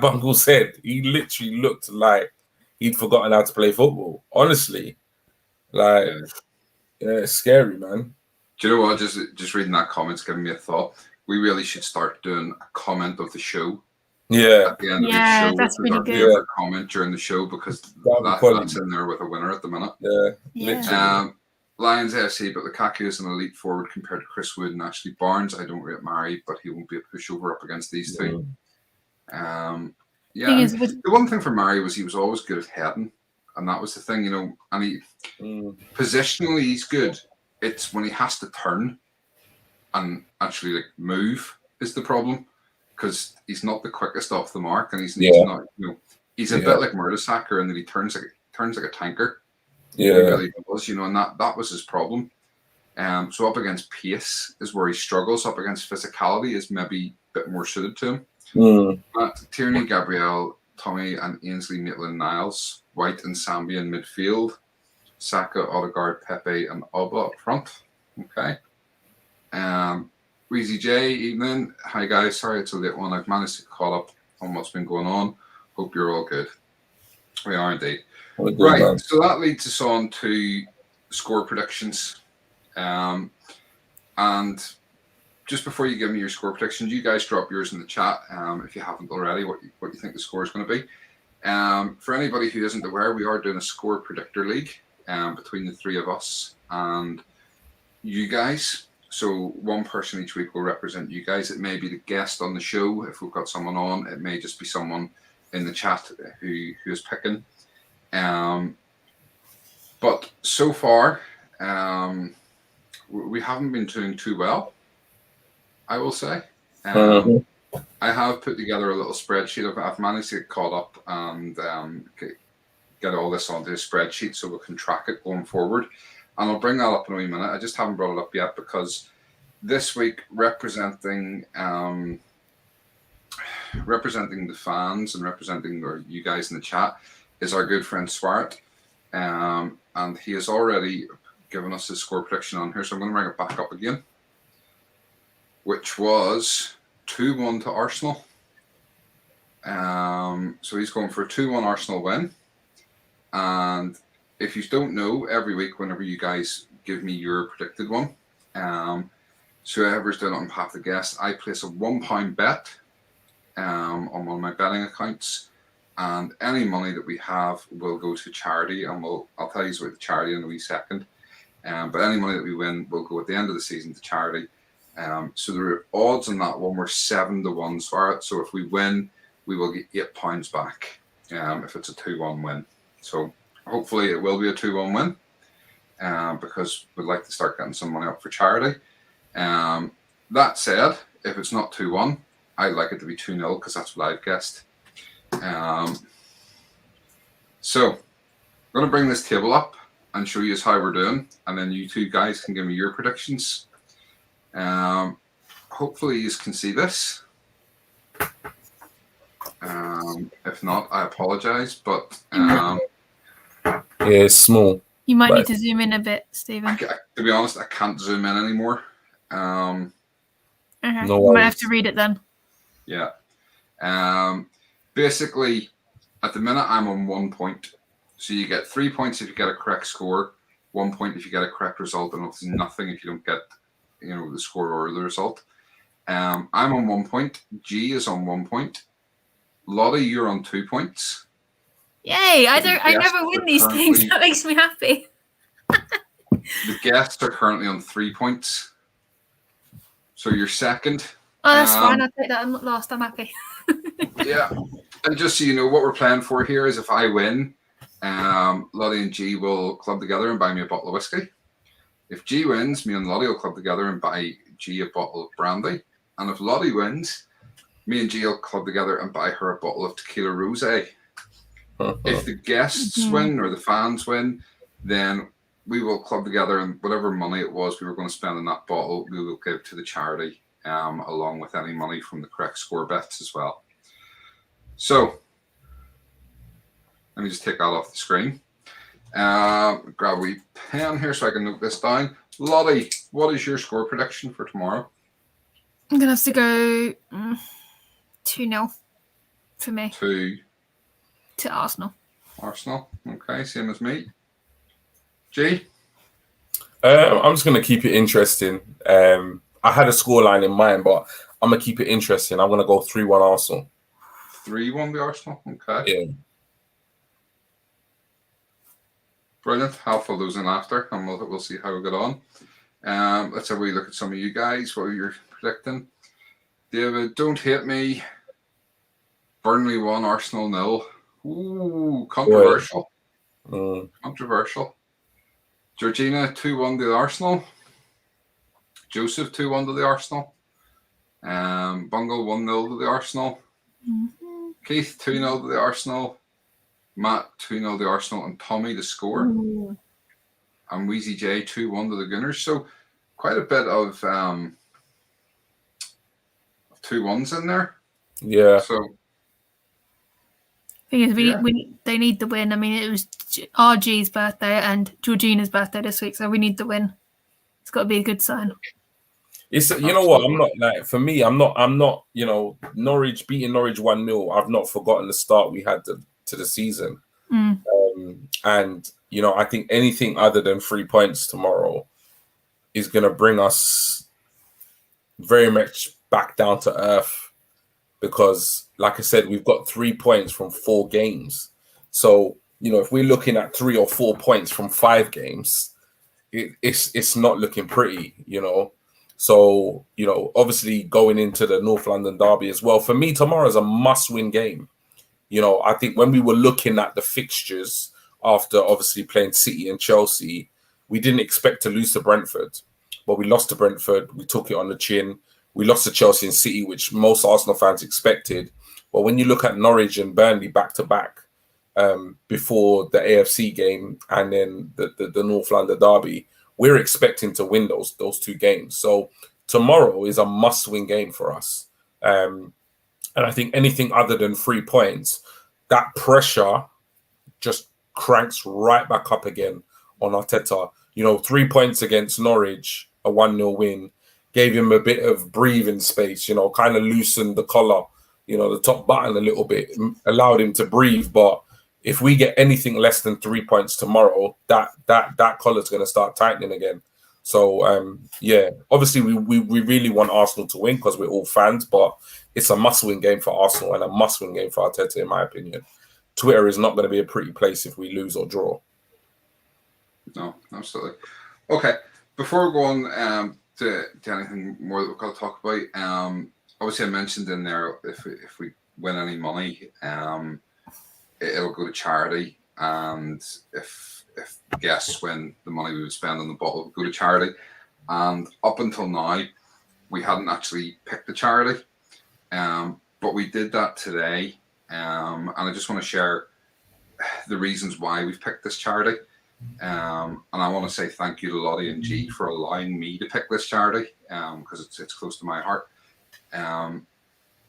Bungle said, he literally looked like he'd forgotten how to play football. Honestly, it's scary, man. Do you know what? Just reading that comment's giving me a thought. We really should start doing a comment of the show. Yeah. At the end of the show, that's really good. Comment during the show, because that's in there with a winner at the minute. Yeah. Lions FC, but Lukaku is an elite forward compared to Chris Wood and Ashley Barnes. I don't rate Murray, but he won't be a pushover up against these two. The one thing for Murray was he was always good at heading, and that was the thing, and he positionally he's good. It's when he has to turn and actually like move is the problem, because he's not the quickest off the mark, and he's Yeah. not, he's a bit like Mertesacker, and then he turns like a tanker. Yeah. He really does, and that was his problem. So up against pace is where he struggles. Up against physicality is maybe a bit more suited to him. But Tierney, Gabriel, Tommy, and Ainsley, Maitland-Niles, White and Sambi in midfield, Saka, Odegaard, Pepe, and Oba up front. Okay. Weezy J, evening. Hi guys, sorry it's a late one. I've managed to get caught up on what's been going on. Hope you're all good. We are indeed. Right, man. So that leads us on to score predictions. And just before you give me your score predictions, you guys drop yours in the chat if you haven't already, what you think the score is going to be. For anybody who isn't aware, we are doing a score predictor league between the three of us and you guys. So one person each week will represent you guys. It may be the guest on the show if we've got someone on. It may just be someone in the chat who is picking. But so far, we haven't been doing too well, I will say. I have put together a little spreadsheet. I've managed to get caught up and get all this onto a spreadsheet so we can track it going forward. And I'll bring that up in a wee minute. I just haven't brought it up yet because this week, representing the fans and representing you guys in the chat is our good friend Swart. And he has already given us his score prediction on here. So I'm going to bring it back up again, which was 2-1 to Arsenal. So he's going for a 2-1 Arsenal win. And if you don't know, every week, whenever you guys give me your predicted one, so whoever's doing it on behalf of the guest, I place a £1 bet on one of my betting accounts, and any money that we have will go to charity, and I'll tell you about the charity in a wee second. But any money that we win will go at the end of the season to charity. So the odds on that one were 7-1 for it. So if we win, we will get £8 back if it's a 2-1 win. So hopefully it will be a 2-1 win because we'd like to start getting some money up for charity. That said, if it's not 2-1, I'd like it to be 2-0 because that's what I've guessed. So I'm going to bring this table up and show you how we're doing, and then you two guys can give me your predictions. Hopefully you can see this. If not, I apologize, but yeah, it's small. You might need to zoom in a bit, Stephen. To be honest, I can't zoom in anymore. No, worries. you might have to read it then. Yeah. Basically, at the minute, I'm on 1 point. So you get 3 points if you get a correct score, 1 point if you get a correct result, and obviously nothing if you don't get, the score or the result. I'm on 1 point. G is on 1 point. Lottie, you're on 2 points. Yay! I never win these things. That makes me happy. The guests are currently on 3 points. So you're second. Oh, that's fine. I'll take that. I'm not lost. I'm happy. Yeah. And just so you know, what we're playing for here is if I win, Lottie and G will club together and buy me a bottle of whiskey. If G wins, me and Lottie will club together and buy G a bottle of brandy. And if Lottie wins, me and G will club together and buy her a bottle of tequila rosé. If the guests win or the fans win, then we will club together and whatever money it was we were going to spend on that bottle, we will give to the charity, along with any money from the correct score bets as well. So let me just take that off the screen. Grab a wee pen here so I can note this down. Lottie, what is your score prediction for tomorrow? I'm going to have to go 2-0 for me. To Arsenal. Arsenal. Okay, same as me. G? I'm just going to keep it interesting. I had a scoreline in mind, but I'm going to keep it interesting. I'm going to go 3-1 Arsenal. 3-1 the Arsenal? Okay. Yeah. Brilliant. I'll follow those in after, and we'll see how we get on. Let's have a wee look at some of you guys, what you're predicting. David, don't hate me. Burnley 1, Arsenal 0. Ooh, controversial. Controversial. Georgina, 2-1 to Arsenal. Joseph 2-1 to the Arsenal. Bungle 1-0 to the Arsenal. Mm-hmm. Keith 2-0 to the Arsenal. Matt 2-0 to the Arsenal, and Tommy to score. Ooh. And Wheezy J 2-1 to the Gunners. So quite a bit of 2-1s in there. Yeah. So Thing is, Yeah. they need the win. I mean, it was RG's birthday and Georgina's birthday this week, so we need the win. It's got to be a good sign. It's you know what, I'm not like, for me, I'm not you know, Norwich beating Norwich 1-0. I've not forgotten the start we had to the season. Mm. And you know, I think anything other than 3 points tomorrow is going to bring us very much back down to earth, because like I said, we've got 3 points from 4 games. So, you know, if we're looking at 3 or 4 points from 5 games, it's not looking pretty, you know. So, you know, obviously going into the North London derby as well, for me, tomorrow is a must-win game. You know, I think when we were looking at the fixtures after obviously playing City and Chelsea, we didn't expect to lose to Brentford, but we lost to Brentford. We took it on the chin. We lost to Chelsea and City, which most Arsenal fans expected. But when you look at Norwich and Burnley back-to-back before the AFC game and then the North London derby, we're expecting to win those 2 games. So tomorrow is a must-win game for us. And I think anything other than 3 points, that pressure just cranks right back up again on Arteta. You know, 3 points against Norwich, a 1-0 win, gave him a bit of breathing space, you know, kind of loosened the collar, you know, the top button a little bit, allowed him to breathe. But if we get anything less than 3 points tomorrow, that collar's going to start tightening again. So, yeah, obviously we really want Arsenal to win because we're all fans, but it's a must-win game for Arsenal and a must-win game for Arteta, in my opinion. Twitter is not going to be a pretty place if we lose or draw. No, absolutely. Okay, before we go on to anything more that we've got to talk about, obviously I mentioned in there if we win any money, it'll go to charity, and if guests win, the money we would spend on the bottle would go to charity. And up until now, we hadn't actually picked the charity, but we did that today, and I just want to share the reasons why we've picked this charity. And I want to say thank you to Lottie and G for allowing me to pick this charity, because it's close to my heart.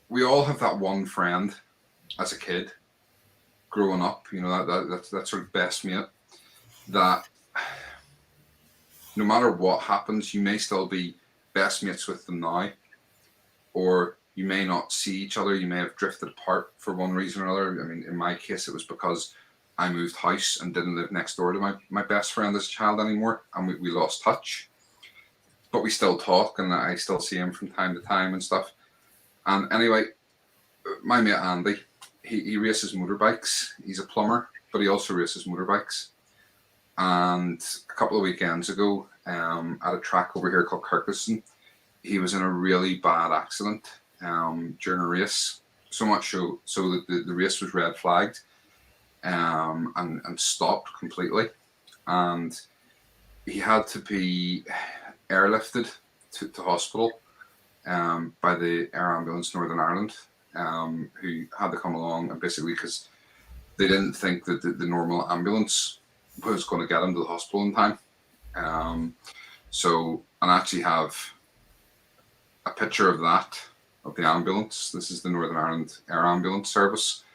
We all have that one friend as a kid growing up, you know, that sort of best mate that no matter what happens, you may still be best mates with them now, or you may not see each other. You may have drifted apart for one reason or another. I mean, in my case, it was because I moved house and didn't live next door to my best friend as a child anymore, and we lost touch. But we still talk, and I still see him from time to time and stuff. And anyway, my mate Andy, he races motorbikes. He's a plumber, but he also races motorbikes. And a couple of weekends ago, at a track over here called Kirkiston, he was in a really bad accident during a race. So much so that the race was red flagged. And stopped completely, and he had to be airlifted to hospital by the Air Ambulance Northern Ireland, who had to come along, and basically because they didn't think that the normal ambulance was going to get him to the hospital in time. So, and I actually have a picture of that, of the ambulance. This is the Northern Ireland Air Ambulance Service.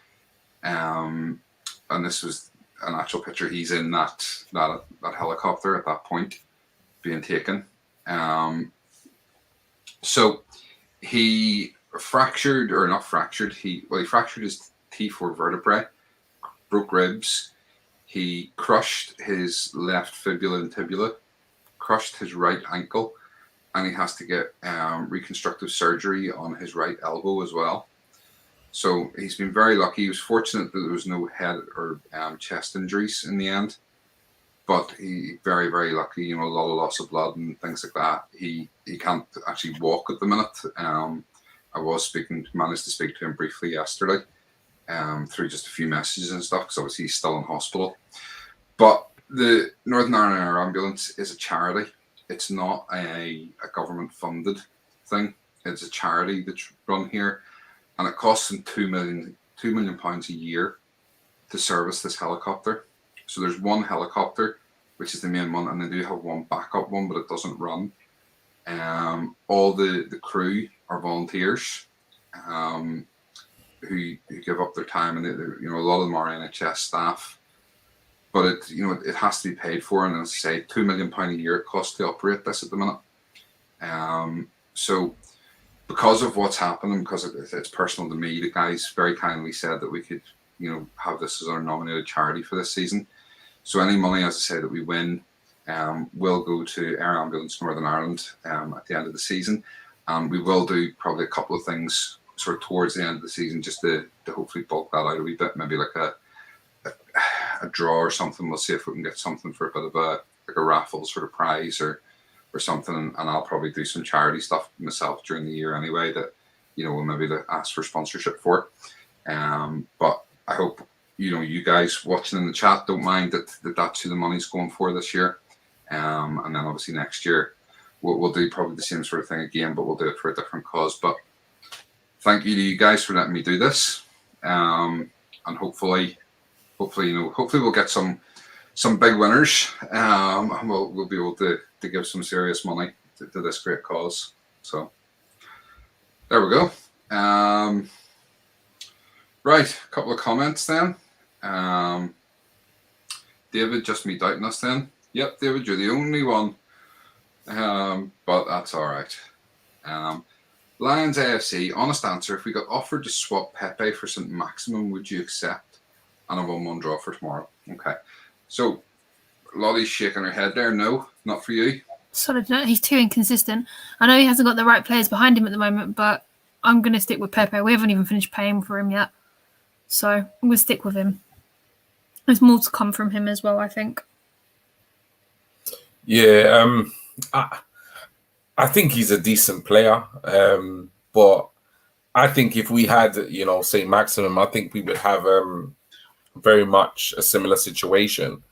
And this was an actual picture. He's in that helicopter at that point being taken. So he fractured, or not fractured, he fractured his T4 vertebrae, broke ribs. He crushed his left fibula and tibula, crushed his right ankle, and he has to get reconstructive surgery on his right elbow as well. So he's been very lucky. He was fortunate that there was no head or chest injuries in the end. But he very, very lucky, you know, a lot of loss of blood and things like that. He can't actually walk at the minute. I managed to speak to him briefly yesterday through just a few messages and stuff, because obviously he's still in hospital. But the Northern Ireland Air Ambulance is a charity. it's not a government funded thing. It's a charity that's run here, and it costs them £2 million a year to service this helicopter. So there's one helicopter, which is the main one, and they do have one backup one, but it doesn't run. All the crew are volunteers who give up their time, and a lot of them are NHS staff. But it has to be paid for, and as I say, £2 million a year it costs to operate this at the minute. So because of what's happening, because it's personal to me, the guys very kindly said that we could, have this as our nominated charity for this season. So any money, as I say, that we win will go to Air Ambulance Northern Ireland at the end of the season. And we will do probably a couple of things sort of towards the end of the season just to hopefully bulk that out a wee bit, maybe like a draw or something. We'll see if we can get something for a bit of a raffle sort of prize or something, and I'll probably do some charity stuff myself during the year anyway that we'll maybe ask for sponsorship for. But I hope you guys watching in the chat don't mind that's who the money's going for this year, and then obviously next year we'll do probably the same sort of thing again, but we'll do it for a different cause. But thank you to you guys for letting me do this, and hopefully we'll get some big winners, and we'll be able to give some serious money to this great cause. So there we go. Right, a couple of comments then. David, just me doubting us then. Yep, David, you're the only one, but that's all right. Lions AFC, honest answer, if we got offered to swap Pepe for St. Maximum, would you accept? And a 1-1 draw for tomorrow. Okay. So, Lottie's shaking her head there. No, not for you. Solid. No, he's too inconsistent. I know he hasn't got the right players behind him at the moment, but I'm going to stick with Pepe. We haven't even finished paying for him yet. So, I'm going to stick with him. There's more to come from him as well, I think. Yeah, I think he's a decent player. But I think if we had, St. Maximum, I think we would have very much a similar situation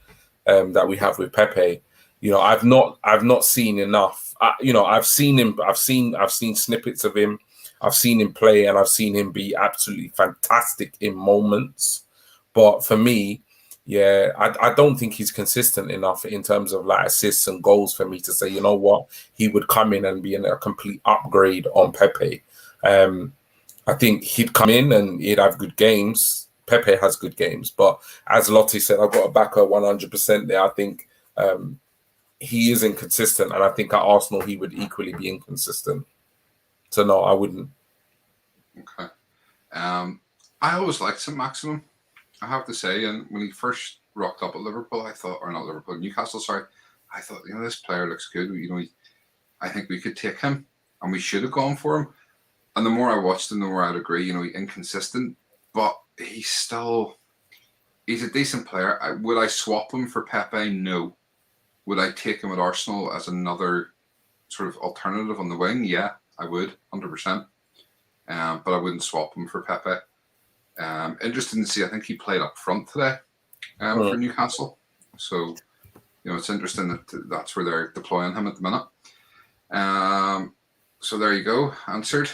that we have with Pepe. I've not seen enough. I've seen him. I've seen snippets of him. I've seen him play, and I've seen him be absolutely fantastic in moments. But for me, yeah, I don't think he's consistent enough in terms of like assists and goals for me to say, you know what, he would come in and be a complete upgrade on Pepe. I think he'd come in and he'd have good games. Pepe has good games, but as Lottie said, I've got to back her 100% there. I think he is inconsistent, and I think at Arsenal he would equally be inconsistent. So no, I wouldn't. Okay. I always liked St. Maximum, I have to say, and when he first rocked up at Liverpool, Newcastle, sorry, I thought, this player looks good. I think we could take him, and we should have gone for him. And the more I watched him, the more I'd agree, he's inconsistent, but he's a decent player. Would I swap him for Pepe? No. Would I take him at Arsenal as another sort of alternative on the wing? Yeah, I would, 100%. But I wouldn't swap him for Pepe. Interesting to see. I think he played up front today for Newcastle. So, it's interesting that that's where they're deploying him at the minute. So there you go. Answered.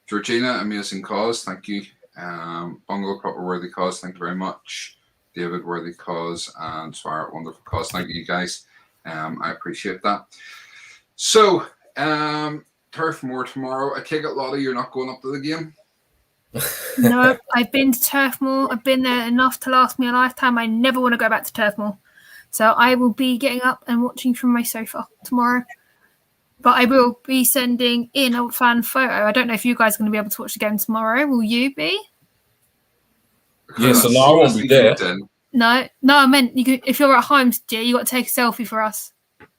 Georgina, amazing cause. Thank you. Bungle, proper worthy cause. Thank you very much. David, worthy cause. And Swire, wonderful cause. Thank you, guys. I appreciate that. So, Turf Moor tomorrow. I take it, Lottie, you're not going up to the game? No, I've been to Turf Moor. I've been there enough to last me a lifetime. I never want to go back to Turf Moor. So I will be getting up and watching from my sofa tomorrow. But I will be sending in a fan photo. I don't know if you guys are going to be able to watch the game tomorrow. Will you be? Yeah, so no, I won't be there. No, I meant you could, if you're at home, G, you got to take a selfie for us.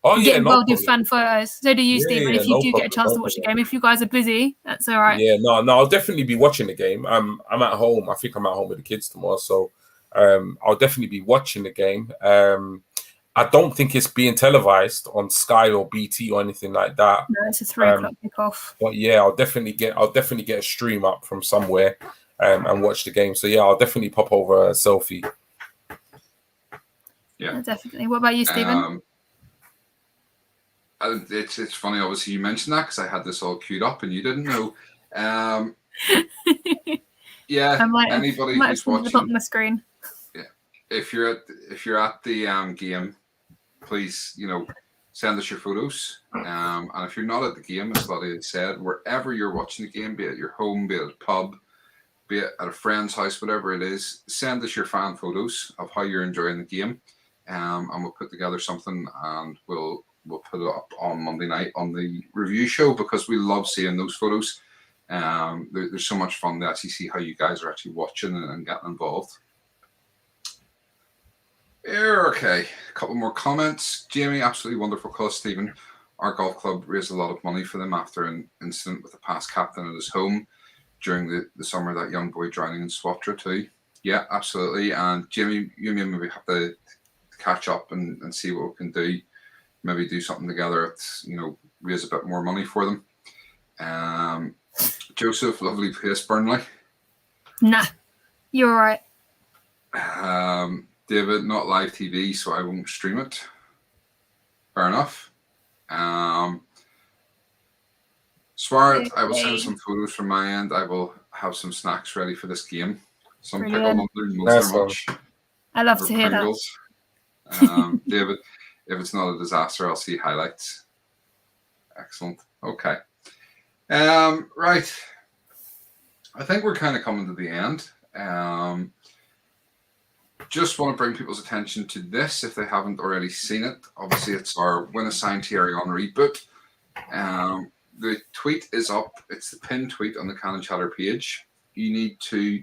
Oh, yeah, get involved in fan photos. So do you, Stephen, if you do get a chance to watch the game. If you guys are busy, that's all right. Yeah, no, I'll definitely be watching the game. I'm at home. I think I'm at home with the kids tomorrow. So I'll definitely be watching the game. I don't think it's being televised on Sky or BT or anything like that. No, it's a 3 o'clock kickoff. But yeah, I'll definitely get a stream up from somewhere and watch the game. So yeah, I'll definitely pop over a selfie. Yeah, definitely. What about you, Stephen? It's funny, obviously, you mentioned that because I had this all queued up and you didn't know. Yeah, anybody might have who's seen at the bottom watching, of the screen. yeah, if you're at the game, please, send us your photos. And if you're not at the game, as Lottie had said, wherever you're watching the game, be it your home, be it a pub, be it at a friend's house, whatever it is, send us your fan photos of how you're enjoying the game, and we'll put together something and we'll put it up on Monday night on the review show because we love seeing those photos. There's so much fun to actually see how you guys are actually watching and getting involved. Okay, a couple more comments. Jamie, absolutely wonderful cause, Stephen. Our golf club raised a lot of money for them after an incident with a past captain at his home during the summer, that young boy drowning in Swatra too. Yeah, absolutely. And Jamie, you and me maybe have to catch up and see what we can do. Maybe do something together at, raise a bit more money for them. Joseph, lovely place, Burnley. Nah, you're all right. David, not live TV, so I won't stream it. Fair enough. Swart, I will send some photos from my end. I will have some snacks ready for this game. Some pickle much. I love to hear Pringles. That. David, if it's not a disaster, I'll see highlights. Excellent. Okay. Right. I think we're kind of coming to the end. Just want to bring people's attention to this if they haven't already seen it. Obviously, it's our Win a Signed Thierry Henry boot. The tweet is up. It's the pinned tweet on the Cannon Chatter page. You need to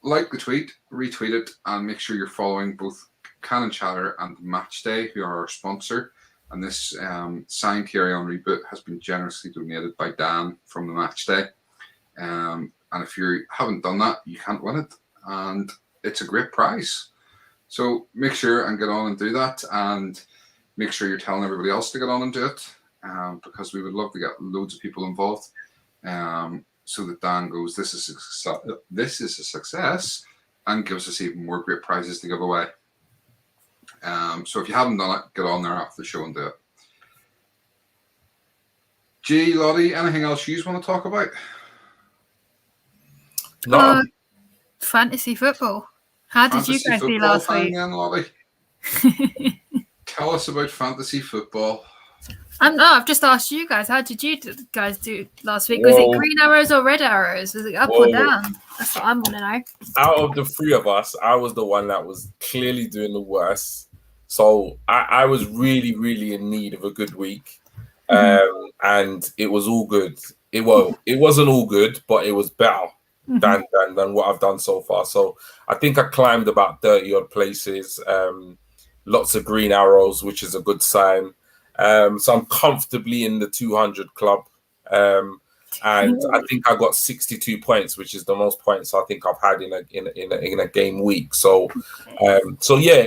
like the tweet, retweet it, and make sure you're following both Cannon Chatter and Matchday, who are our sponsor. And this signed Thierry Henry boot has been generously donated by Dan from the Matchday. And if you haven't done that, you can't win it. And it's a great prize. So make sure and get on and do that. And make sure you're telling everybody else to get on and do it. Because we would love to get loads of people involved. So that Dan goes, this is a success, and gives us even more great prizes to give away. So if you haven't done it, get on there after the show and do it. G, Lottie, anything else you want to talk about? No. Fantasy football. How did you guys do last week? Then, Lottie. Tell us about fantasy football. I've just asked you guys. How did you guys do last week? Was it green arrows or red arrows? Was it up or down? That's what I'm going to know. Out of the three of us, I was the one that was clearly doing the worst. So I was really, really in need of a good week. And it was all good. It wasn't all good, but it was better than what I've done so far. So I think I climbed about 30 odd places. Lots of green arrows, which is a good sign. So I'm comfortably in the 200 club. And I think I got 62 points, which is the most points I think I've had in a game week. So yeah,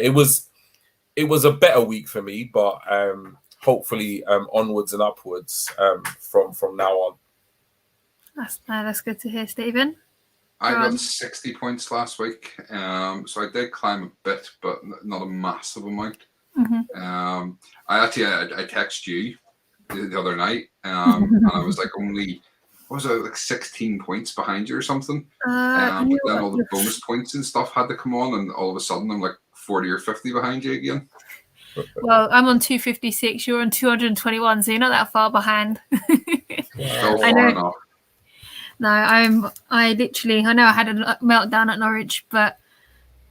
it was a better week for me, but hopefully onwards and upwards from now on. That's good to hear, Stephen. I got 60 points last week, so I did climb a bit, but not a massive amount. I texted you the other night, and I was like like 16 points behind you or something. But then all the bonus points and stuff had to come on, and all of a sudden I'm like 40 or 50 behind you again. Well, I'm on 256. You're on 221, so you're not that far behind. Still far enough. No, I know I had a meltdown at Norwich, but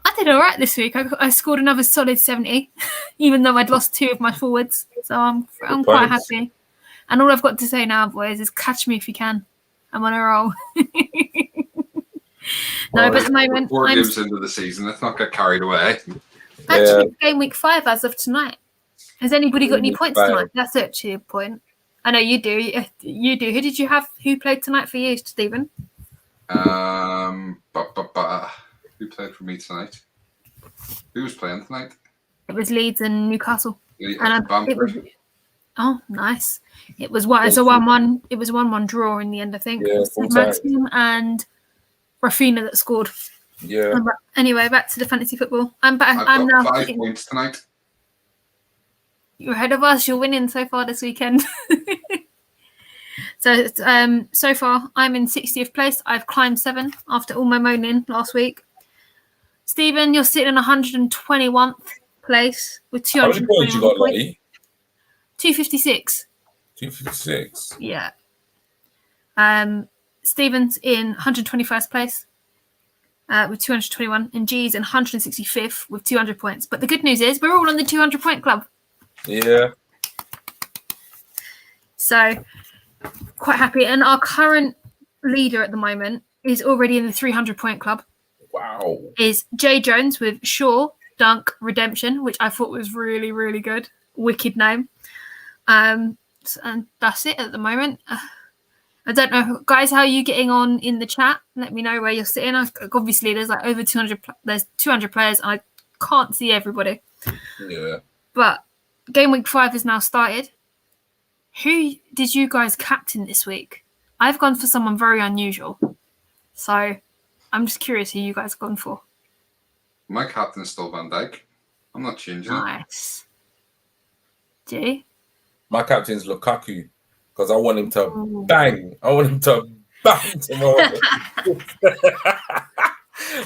I did all right this week. I scored another solid 70, even though I'd lost two of my forwards. So I'm quite happy. And all I've got to say now, boys, is catch me if you can. I'm on a roll. But at the moment, 4 games into the season, let's not get carried away. Actually, it's game week 5 as of tonight. Has anybody got any points tonight? That's actually a point. I know you do. You do. Who did you have? Who played tonight for you, Stephen? Who played for me tonight? Who was playing tonight? It was Leeds and Newcastle. Oh, nice! It was what? It's a 1-1. It was a 1-1 draw in the end, I think. Yeah, Maxim and Rafinha that scored. Yeah. Anyway, back to the fantasy football. I'm back. I'm now 5 points tonight. You're ahead of us. You're winning so far this weekend. So far, I'm in 60th place. I've climbed 7 after all my moaning last week. Stephen, you're sitting in 121th place with 221 How many points you got, Lottie? 256. 256. Yeah. Stephen's in 121st place with 221, and G's in 165th with 200 points. But the good news is we're all on the 200-point club. Yeah. So quite happy. And our current leader at the moment is already in the 300-point club. Wow. Is Jay Jones with Shaw, Dunk, Redemption, which I thought was really, really good. Wicked name. And that's it at the moment. I don't know, guys, how are you getting on in the chat? Let me know where you're sitting. Obviously, there's like over 200. There's 200 players. And I can't see everybody. Yeah. But game week 5 is now started. Who did you guys captain this week? I've gone for someone very unusual. So I'm just curious who you guys have gone for. My captain is still Van Dijk. I'm not changing it. Nice. G? My captain's Lukaku because I want him to bang. I want him to bang tomorrow.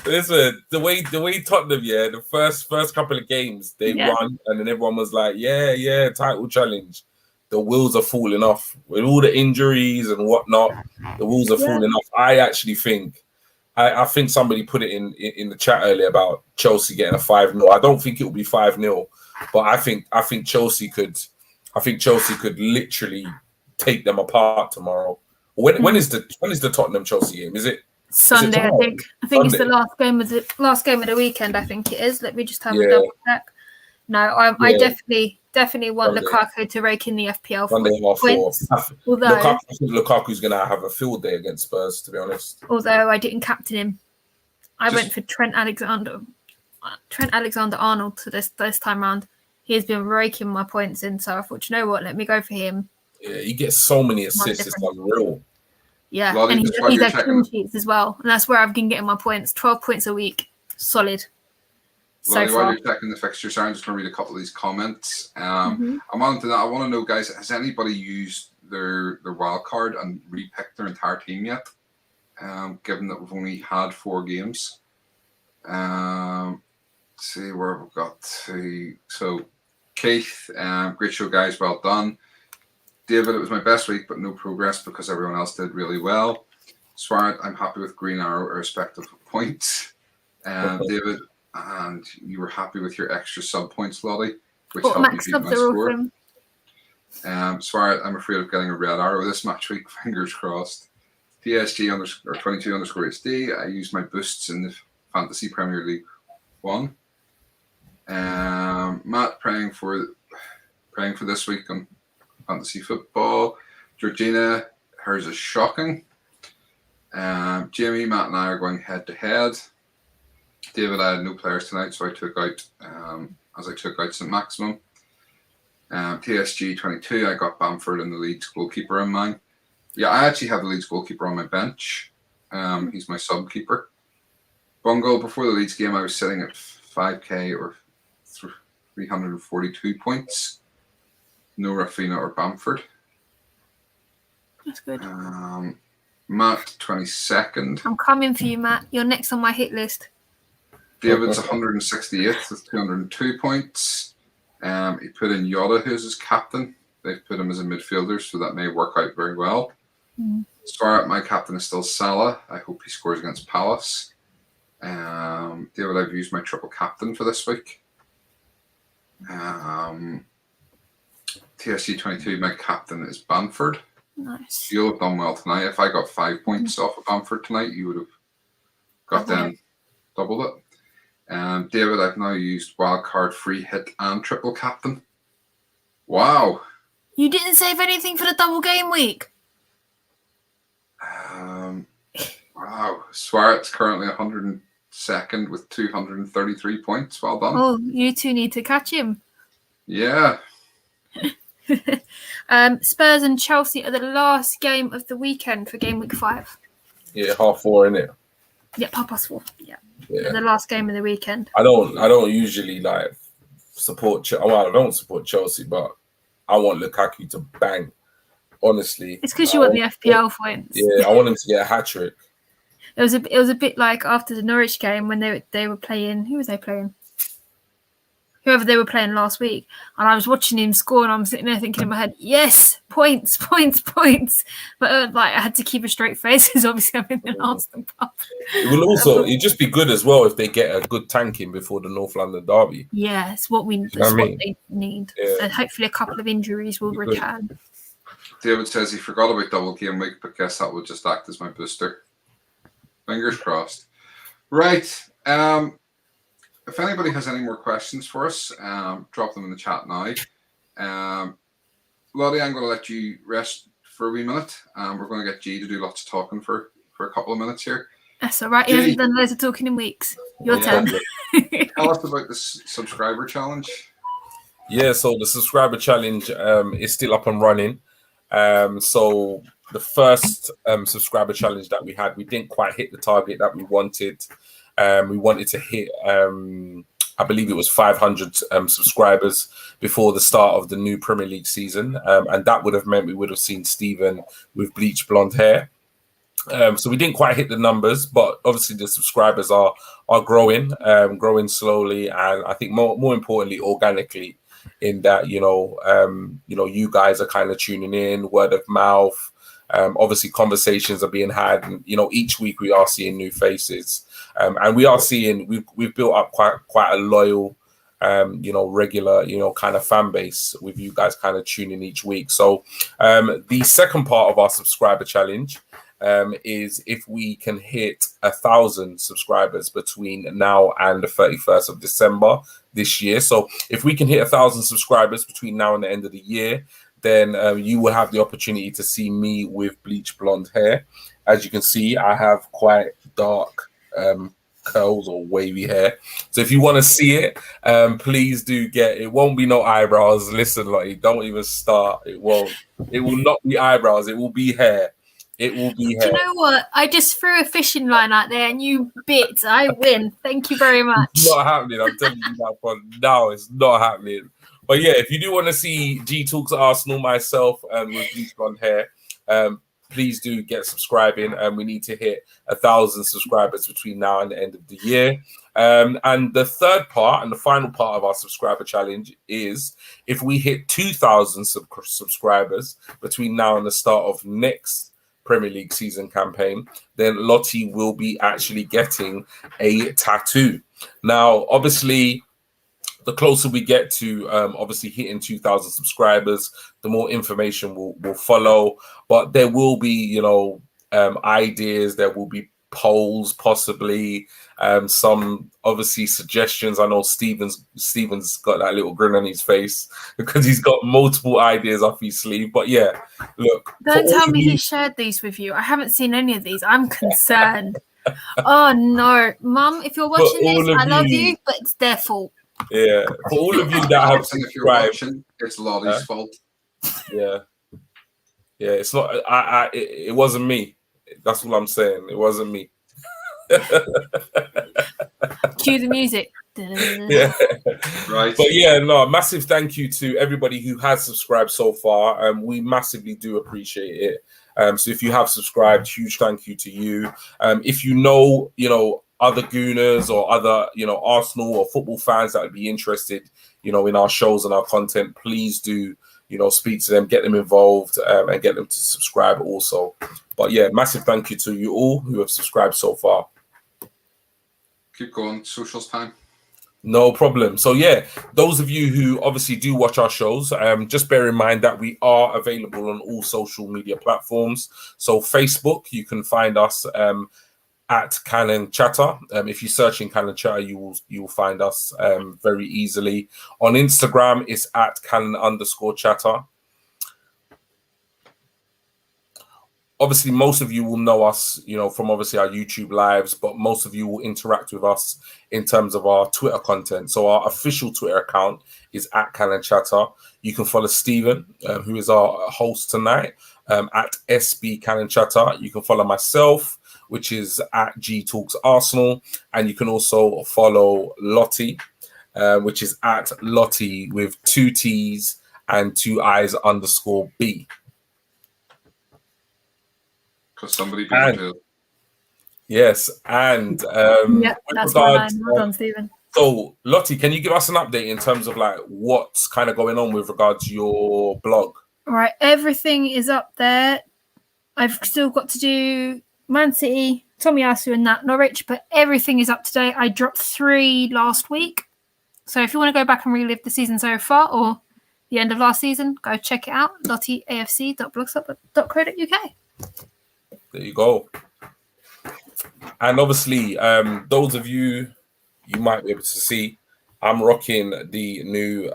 Listen, the way Tottenham, the first couple of games they won, and then everyone was like, yeah, title challenge. The wheels are falling off with all the injuries and whatnot. The wheels are falling off. I actually think, I think somebody put it in the chat earlier about Chelsea getting a 5-0. I don't think it will be 5-0, but I think Chelsea could literally take them apart tomorrow. When is the Tottenham Chelsea game? Is it Sunday? I think Sunday. It's the last game of the weekend. I think it is. Let me just have a double check. No, I definitely want Lukaku to rake in the FPL points. Although Lukaku's going to have a field day against Spurs, to be honest. Although I didn't captain him, I went for Trent Alexander-Arnold to this time round. He has been raking my points in, so I thought, you know what, let me go for him. Yeah, he gets so many assists. It's unreal. Yeah, and he's had clean sheets as well, and that's where I've been getting my points. 12 points a week, solid. While you're checking the fixture, sorry, I'm just going to read a couple of these comments. I'm on to that. I want to know, guys, has anybody used their wild card and repicked their entire team yet? Given that we've only had 4 games. Let's see where we've got to. So, Keith, great show, guys. Well done. David, it was my best week, but no progress because everyone else did really well. Swart, I'm happy with Green Arrow, irrespective of points. David, and you were happy with your extra sub points, Lottie, which helped you beat my score. Swart, I'm afraid of getting a red arrow this match week. Fingers crossed. TSG_22_HD. I used my boosts in the Fantasy Premier League 1. Matt, praying for this week on Fantasy Football. Georgina, hers is shocking. Jamie, Matt, and I are going head to head. David, I had no players tonight, so I took out St. Maximum. TSG22, I got Bamford and the Leeds goalkeeper in mine. Yeah, I actually have the Leeds goalkeeper on my bench. He's my sub keeper. Bungle, before the Leeds game, I was sitting at 5k or 342 points. No Rafinha or Bamford. That's good. Matt, 22nd. I'm coming for you, Matt. You're next on my hit list. David's 168th with 202 points. He put in Yoda, who's his captain. They've put him as a midfielder, so that may work out very well. Start, my captain is still Salah. I hope he scores against Palace. David, I've used my triple captain for this week. TSG22, my captain is Bamford. Nice. You'll have done well tonight. If I got 5 points off of Bamford tonight, you would have got them doubled it. David, I've now used wildcard, free hit, and triple captain. Wow. You didn't save anything for the double game week? Wow. Swart's currently 102nd with 233 points. Well done. Oh, you two need to catch him. Yeah. Spurs and Chelsea are the last game of the weekend for game week 5. Yeah, 4:30, isn't it? Yeah, 4:30. Yeah. The last game of the weekend. I don't usually support. Well, I don't support Chelsea, but I want Lukaku to bang. Honestly, It's because you want the FPL points. Yeah, I want him to get a hat trick. It was a bit like after the Norwich game when they were playing. Who was they playing? Whoever they were playing last week, and I was watching him score, and I'm sitting there thinking in my head, "Yes, points, points, points." But I had to keep a straight face because obviously I'm in the Arsenal pub. It will also it'd just be good as well if they get a good tanking before the North London derby. Yeah, it's what we. That's what they need. Yeah. And hopefully, a couple of injuries will return. David says he forgot about double game week, but guess that would just act as my booster. Fingers crossed. Right. If anybody has any more questions for us, drop them in the chat now. Lottie, I'm going to let you rest for a wee minute. We're going to get G to do lots of talking for a couple of minutes here. That's all right. He hasn't done loads of talking in weeks. Your turn. Tell us about this subscriber challenge. Yeah, so the subscriber challenge is still up and running. So the first subscriber challenge that we had, we didn't quite hit the target that we wanted. We wanted to hit, I believe it was 500 subscribers before the start of the new Premier League season. And that would have meant we would have seen Stephen with bleached blonde hair. So we didn't quite hit the numbers, but obviously the subscribers are growing, growing slowly. And I think more importantly, organically, in that, you guys are kind of tuning in, word of mouth. Obviously conversations are being had, and each week we are seeing new faces, and we are seeing we've built up quite a loyal regular kind of fan base with you guys kind of tuning each week. So the second part of our subscriber challenge is if we can hit 1,000 subscribers between now and the 31st of December this year. So if we can hit 1,000 subscribers between now and the end of the year, then you will have the opportunity to see me with bleach blonde hair. As you can see, I have quite dark curls or wavy hair. So if you want to see it, please do get it. Won't be no eyebrows. Listen, like, don't even start. It won't. It will not be eyebrows. It will be hair. It will be hair. Do you know what? I just threw a fishing line out there and you bit. I win. Thank you very much. It's not happening. I'm telling you that for now. It's not happening. But yeah, if you do want to see G Talks Arsenal, myself, with bleach blonde hair, please do get subscribing. We need to hit 1,000 subscribers between now and the end of the year. And the third part and the final part of our subscriber challenge is if we hit 2,000 subscribers between now and the start of next Premier League season campaign, then Lottie will be actually getting a tattoo. Now, obviously, the closer we get to obviously hitting 2,000 subscribers, the more information will follow. But there will be, ideas. There will be polls, possibly some obviously suggestions. I know Steven's got that little grin on his face because he's got multiple ideas up his sleeve. But yeah, look. Don't tell me he shared these with you. I haven't seen any of these. I'm concerned. Oh no, Mum, if you're watching this, I love you, but it's their fault. Yeah, for all of you that have subscribed, if you're watching, it's Lottie's fault. Yeah, it's not. It wasn't me. That's what I'm saying. It wasn't me. Cue the music. Yeah, right. But yeah, no, massive thank you to everybody who has subscribed so far. We massively do appreciate it. So if you have subscribed, huge thank you to you. If you know, other Gooners or other, Arsenal or football fans that would be interested, in our shows and our content, please do, speak to them, get them involved, and get them to subscribe also. But yeah, massive thank you to you all who have subscribed so far. Keep going. Socials time. No problem. So yeah, those of you who obviously do watch our shows, just bear in mind that we are available on all social media platforms. So Facebook, you can find us at Cannon Chatter. If you search in Cannon Chatter, you will find us very easily. On Instagram, it's at Cannon_Chatter. Obviously, most of you will know us, from obviously our YouTube lives, but most of you will interact with us in terms of our Twitter content. So our official Twitter account is at Cannon Chatter. You can follow Stephen, who is our host tonight, at SB Cannon Chatter. You can follow myself, which is at G Talks Arsenal, and you can also follow Lottie, which is at Lottie with 2 T's and 2 I's _B. Because somebody beat And- it. Yes, and Yeah, with that's my regards, line. Well done, Stephen. so Lottie, can you give us an update in terms of like what's kind of going on with regards to your blog? Right, everything is up there. I've still got to do Man City, Tomiyasu and that, Norwich, but everything is up to date. I dropped 3 last week. So if you want to go back and relive the season so far or the end of last season, go check it out. lottieafc.blogspot.co.uk. There you go. And obviously, those of you might be able to see, I'm rocking the new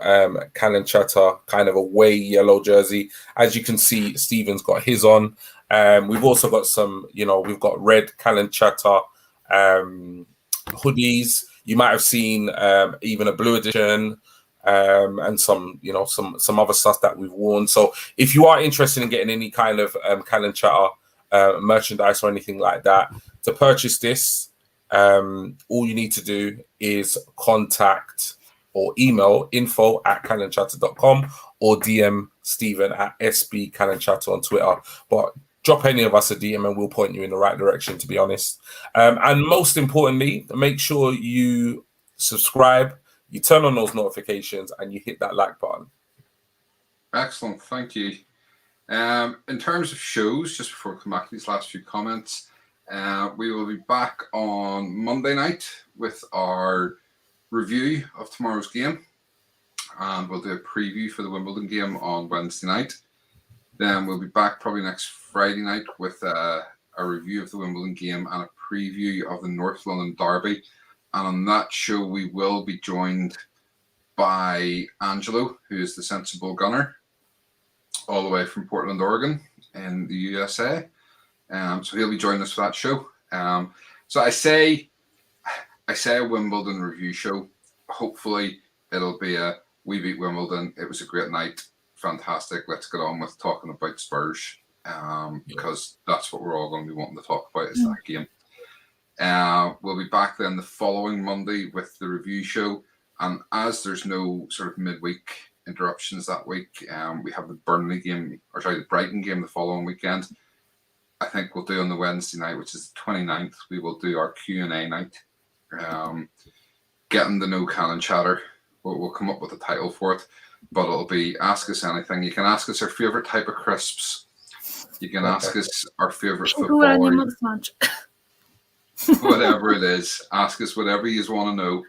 Cannon Chatter kind of away yellow jersey. As you can see, Stephen's got his on. We've also got some, we've got red Cannon Chatter hoodies. You might have seen even a blue edition and some other stuff that we've worn. So if you are interested in getting any kind of Cannon Chatter merchandise or anything like that, to purchase this, all you need to do is contact or email info@cannonchatter.com or DM Stephen at SBCannonchatter on Twitter. But drop any of us a DM and we'll point you in the right direction, to be honest. And most importantly, make sure you subscribe, you turn on those notifications, and you hit that like button. Excellent, thank you. In terms of shows, just before we come back to these last few comments, we will be back on Monday night with our review of tomorrow's game, and we'll do a preview for the Wimbledon game on Wednesday night. Then we'll be back probably next Friday night with a review of the Wimbledon game and a preview of the North London Derby. And on that show, we will be joined by Angelo, who is the sensible gunner, all the way from Portland, Oregon, in the USA. So he'll be joining us for that show. So I say a Wimbledon review show. Hopefully it'll be a we beat Wimbledon. It was a great night. Fantastic. Let's get on with talking about Spurs, because that's what we're all going to be wanting to talk about is that game. We'll be back then the following Monday with the review show. And as there's no sort of midweek interruptions that week, we have the the Brighton game the following weekend. I think we'll do on the Wednesday night, which is the 29th, we will do our Q&A night. Getting the No Cannon Chatter. We'll come up with a title for it, but it'll be Ask Us Anything. You can ask us our favourite type of crisps. You can ask us our favourite footballer. Whatever it is, ask us whatever you want to know.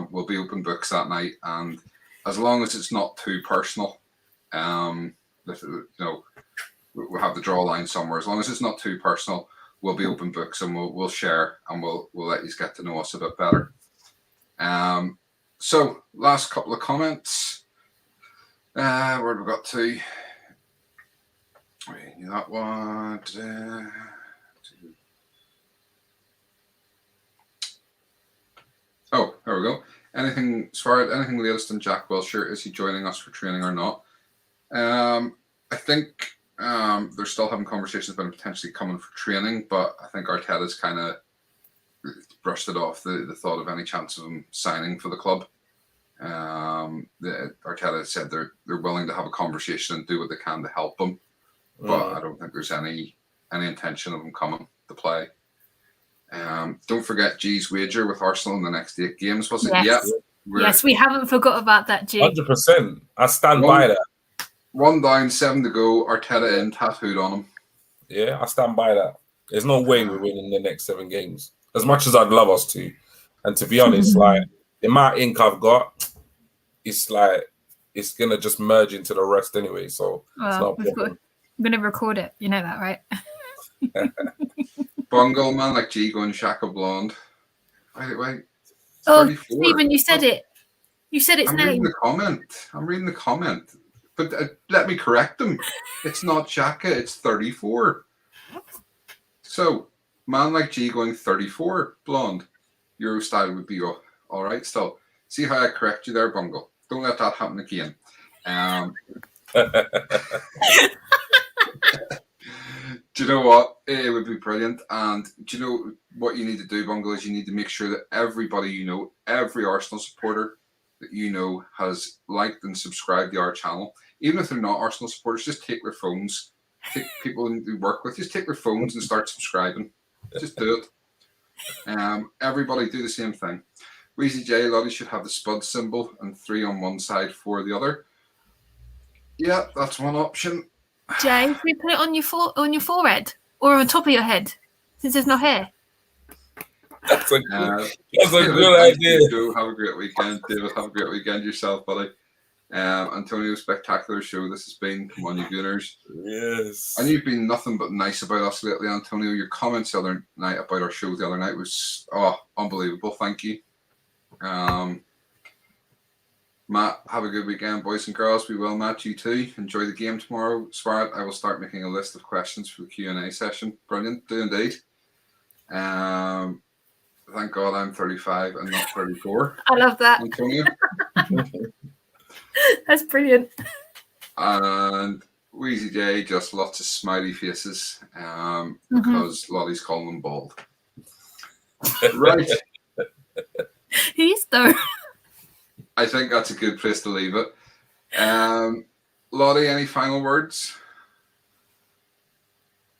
We'll be open books that night, and as long as it's not too personal, we'll have the draw line somewhere. As long as it's not too personal, we'll be open books and we'll share and we'll let you get to know us a bit better. So last couple of comments. Where have we got to? That one. Oh, there we go. Anything latest on Jack Wilshere? Is he joining us for training or not? I think they're still having conversations about him potentially coming for training, but I think Arteta's kind of brushed it off the thought of any chance of him signing for the club. Arteta said they're willing to have a conversation and do what they can to help him, but I don't think there's any intention of him coming to play. Don't forget G's wager with Arsenal in the next 8 games, was it? Yes. Yes, we haven't forgot about that, G. 100%. I stand by that. 1 down, 7 to go. Arteta in, tattooed on him. Yeah, I stand by that. There's no way we're winning the next 7 games. As much as I'd love us to. And to be honest, like the amount of ink I've got, it's like it's gonna just merge into the rest anyway. So it's not a problem. I'm gonna record it. You know that, right? Bungle, man, like G going Shaka Blonde. Wait. Oh, Stephen, you said it. You said its name. I'm reading the comment. But let me correct them. It's not Shaka, it's 34. So, man like G going 34, blonde. Euro style would be all right still. See how I correct you there, Bungle. Don't let that happen again. Do you know what? It would be brilliant. And do you know what you need to do, Bungle, is you need to make sure that everybody you know, every Arsenal supporter that you know has liked and subscribed to our channel. Even if they're not Arsenal supporters, just take their phones. Take people you work with, just take their phones and start subscribing. Just do it. Everybody do the same thing. Weezy J, Lottie should have the spud symbol and 3 on one side, 4 on the other. Yeah, that's one option. Jay, can we put it on your forehead or on top of your head, since there's no hair? That's a good idea. Have a great weekend, David. Have a great weekend yourself, buddy. Antonio, spectacular show this has been. Come on, you Gooners. Yes. And you've been nothing but nice about us lately, Antonio. Your comments the other night about our show the other night was unbelievable. Thank you. Matt, have a good weekend, boys and girls. We will, Matt. You too. Enjoy the game tomorrow. Swart, I will start making a list of questions for the Q&A session. Brilliant. Do indeed. Thank God I'm 35 and not 34. I love that. Antonio. That's brilliant. And Weezy J, just lots of smiley faces because Lottie's calling them bald. Right. He's though. I think that's a good place to leave it. Lottie, any final words?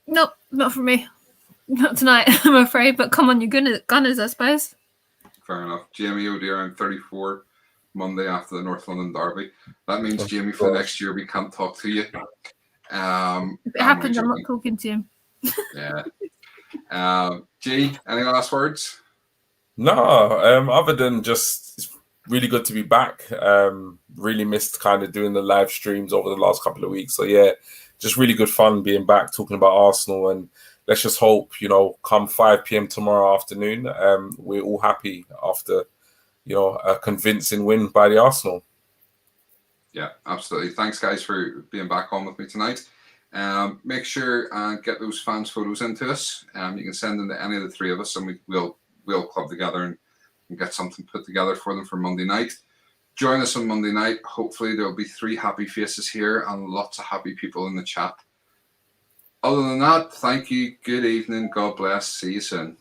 Nope, not for me. Not tonight, I'm afraid. But come on, you Gunners, I suppose. Fair enough. Jamie O'Dear, I'm 34, Monday after the North London derby. That means, Jamie, for the next year, we can't talk to you. If it happens, I'm not talking to him. Yeah. G, any last words? No, other than just it's really good to be back. Really missed kind of doing the live streams over the last couple of weeks. So yeah, just really good fun being back, talking about Arsenal, and let's just hope, come 5 p.m. tomorrow afternoon, we're all happy after, a convincing win by the Arsenal. Yeah, absolutely. Thanks, guys, for being back on with me tonight. Make sure and get those fans' photos into us. You can send them to any of the three of us, and we'll club together and get something put together for them for Monday night. Join us on Monday night. Hopefully there'll be 3 happy faces here and lots of happy people in the chat. Other than that, thank you. Good evening. God bless. See you soon.